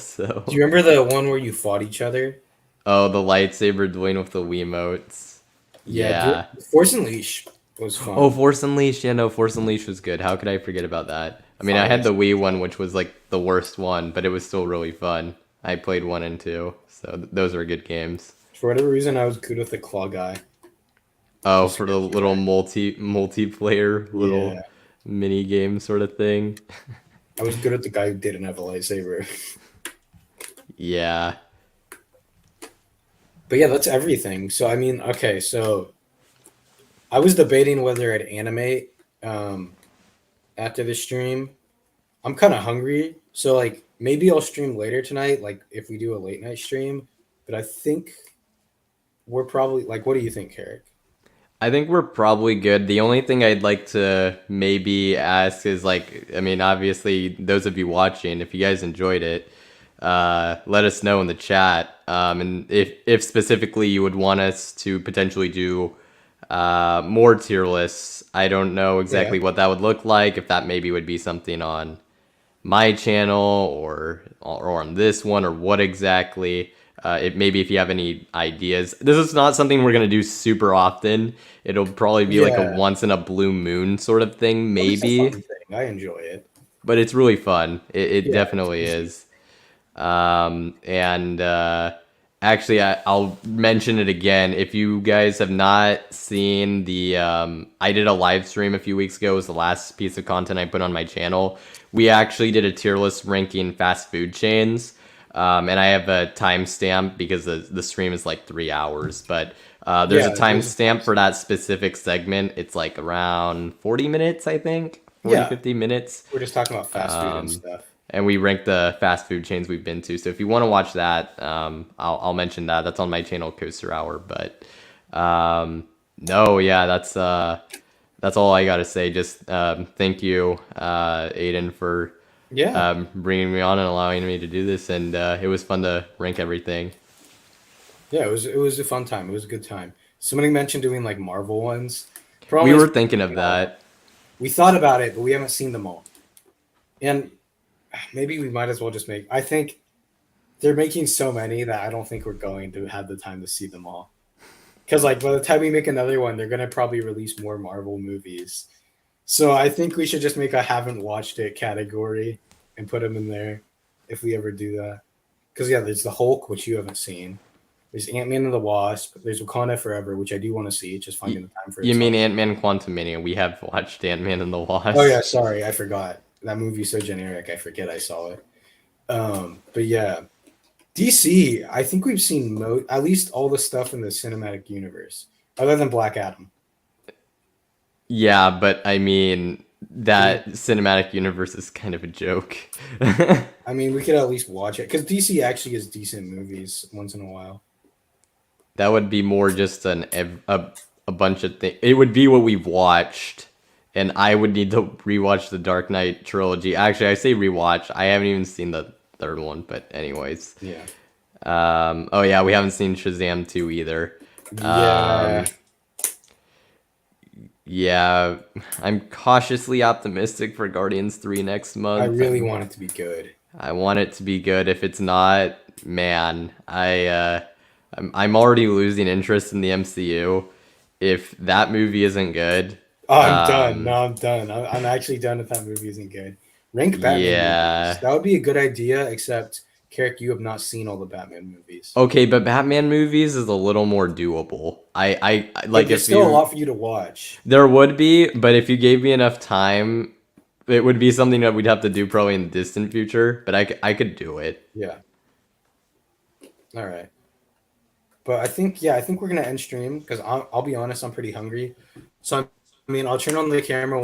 Do you So, remember the one where you fought each other? oh, the lightsaber dueling with the Wiimotes. Yeah, Yeah. Force Unleashed was Oh, fun. Force Unleashed. Yeah, no, Force Unleashed was good. How could I forget about that? I mean, I Fire. had the Wii one, which was like the worst one, but it was still really fun. I played one and two, so those are good games. For whatever reason, I was good with the claw guy. Oh, The for the Scourge little guy. multiplayer little Yeah, mini game sort of thing. I was good at the guy who didn't have a lightsaber. Yeah. But yeah, that's everything. So I mean, okay, so I was debating whether I'd animate after the stream. I'm kind of hungry, so like maybe I'll stream later tonight, like if we do a late night stream. But I think we're probably like, what do you think, Carrick? I think we're probably good. The only thing I'd like to maybe ask is like, I mean, obviously, those of you watching, if you guys enjoyed it, let us know in the chat. And if specifically you would want us to potentially do more tier lists, I don't know Yeah, exactly what that would look like. If that maybe would be something on my channel or on this one or what exactly. It maybe if you have any ideas. This is not something we're gonna do super often. It'll probably be like a yeah, once in a blue moon sort of thing, but it's a fun maybe. thing. I enjoy it. But it's really fun. It Yeah, it's definitely easy. is. And actually, I'll mention it again. If you guys have not seen the, I did a live stream a few weeks ago. It was the last piece of content I put on my channel. We actually did a tier list ranking fast food chains. And I have a timestamp because the stream is like 3 hours. But there's a Yeah, there's a timestamp for timestamp. that specific segment. It's like around 40 minutes, I think. 40, Yeah, 50 minutes. we're just talking about fast food and stuff. And we rank the fast food chains we've been to. So if you want to watch that, I'll mention that. That's on my channel, Coaster Hour. But no, yeah, that's all I gotta say. Just thank you, Aiden, for Yeah, bringing me on and allowing me to do this. And it was fun to rank everything. yeah, it was a fun time. It was a good time. Somebody mentioned doing like Marvel ones. We Problem is, were thinking of that. we thought about it, but we haven't seen them all. And maybe we might as well just make. I think they're making so many that I don't think we're going to have the time to see them all. Because like by the time we make another one, they're gonna probably release more Marvel movies. So I think we should just make a haven't watched it category and put them in there if we ever do that. Because yeah, there's the Hulk, which you haven't seen. There's Ant Man and the Wasp. There's Wakanda Forever, which I do want to see. Just Y- finding the time for You it's mean hard. Ant-Man Quantumania? We have watched Ant-Man and the Oh yeah, Wasp. sorry, I forgot. That movie's so generic. I forget I saw it. But yeah, DC. I think we've seen at least all the stuff in the cinematic universe, other than Black Adam. Yeah, but I mean, We, that cinematic universe is kind of a joke. I mean, we could at least watch it because DC actually is decent movies once in a while. That would be more just a bunch of things. It would be what we've watched, and I would need to rewatch the Dark Knight trilogy. Actually, I say rewatch. I haven't even seen the third one, but anyways. Yeah, Oh yeah, we haven't seen Shazam 2 either. yeah, Yeah, I'm cautiously optimistic for Guardians 3 next I month. really want it to be good. I want it to be good. If it's not, man, I'm already losing interest in the MCU. if that movie isn't good, Oh, I'm done. No, I'm done. I'm actually done if that movie isn't good. Rank Batman movies. yeah. That would be a good idea, except, Carrick, you have not seen all the Batman movies. Okay, but Batman movies is a little more doable. But Like there's if still a you lot for you to watch. there would be, but if you gave me enough time, it would be something that we'd have to do probably in the distant future. But I could do it. Yeah. All right. But I think we're gonna end stream because I'll be honest, I'm pretty hungry. So I mean, I'll turn on the camera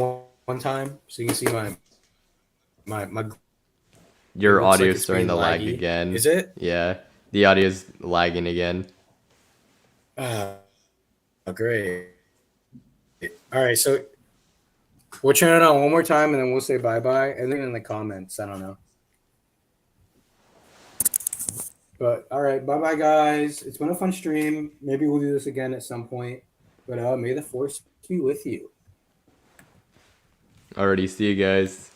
one time so you can see my. It Your looks like audio's it's starting being to lag laggy. again. Is it? Yeah, the audio's lagging again. Oh, great. All right, so we'll turn it on one more time and then we'll say bye bye. And then in the comments, I don't know. But all right, bye bye, guys. It's been a fun stream. Maybe we'll do this again at some point. But may the force be with you. Already see you guys.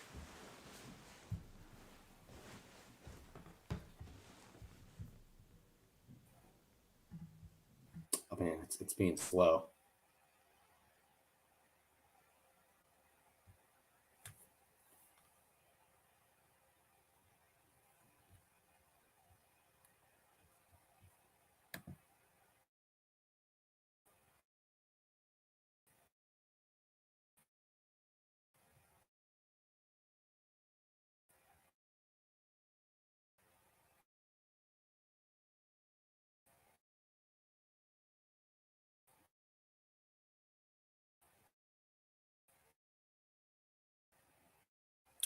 Oh man, it's being slow.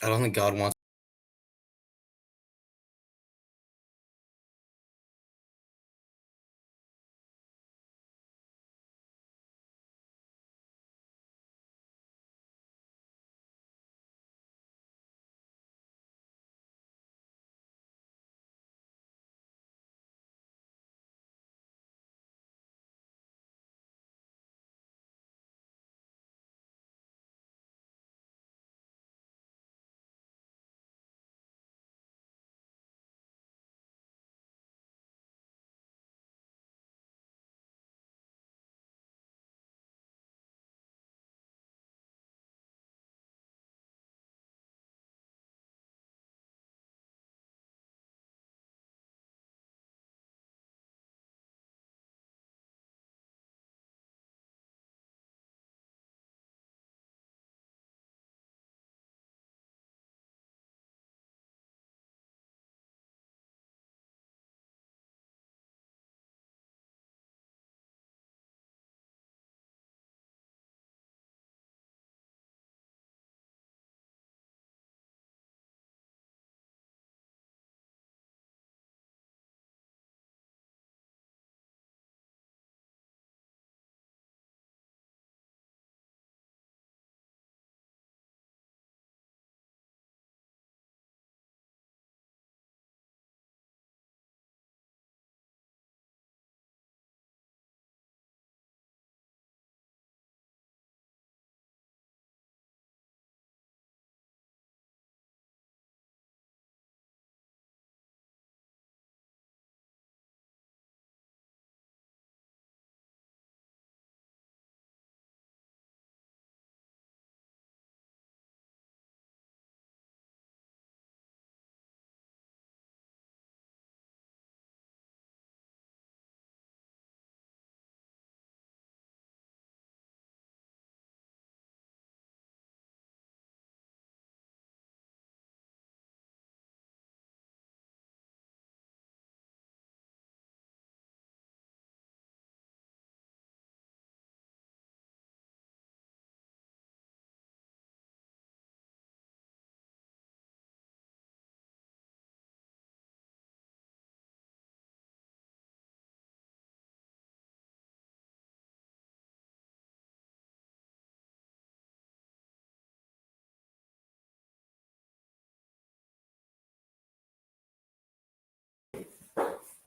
I don't think God wants.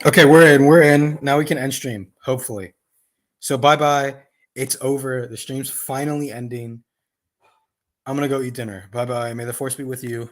Okay, we're in. We're in. Now we can end stream, hopefully. So bye bye. It's over. The stream's finally ending. I'm gonna go eat dinner. Bye bye. May the force be with you.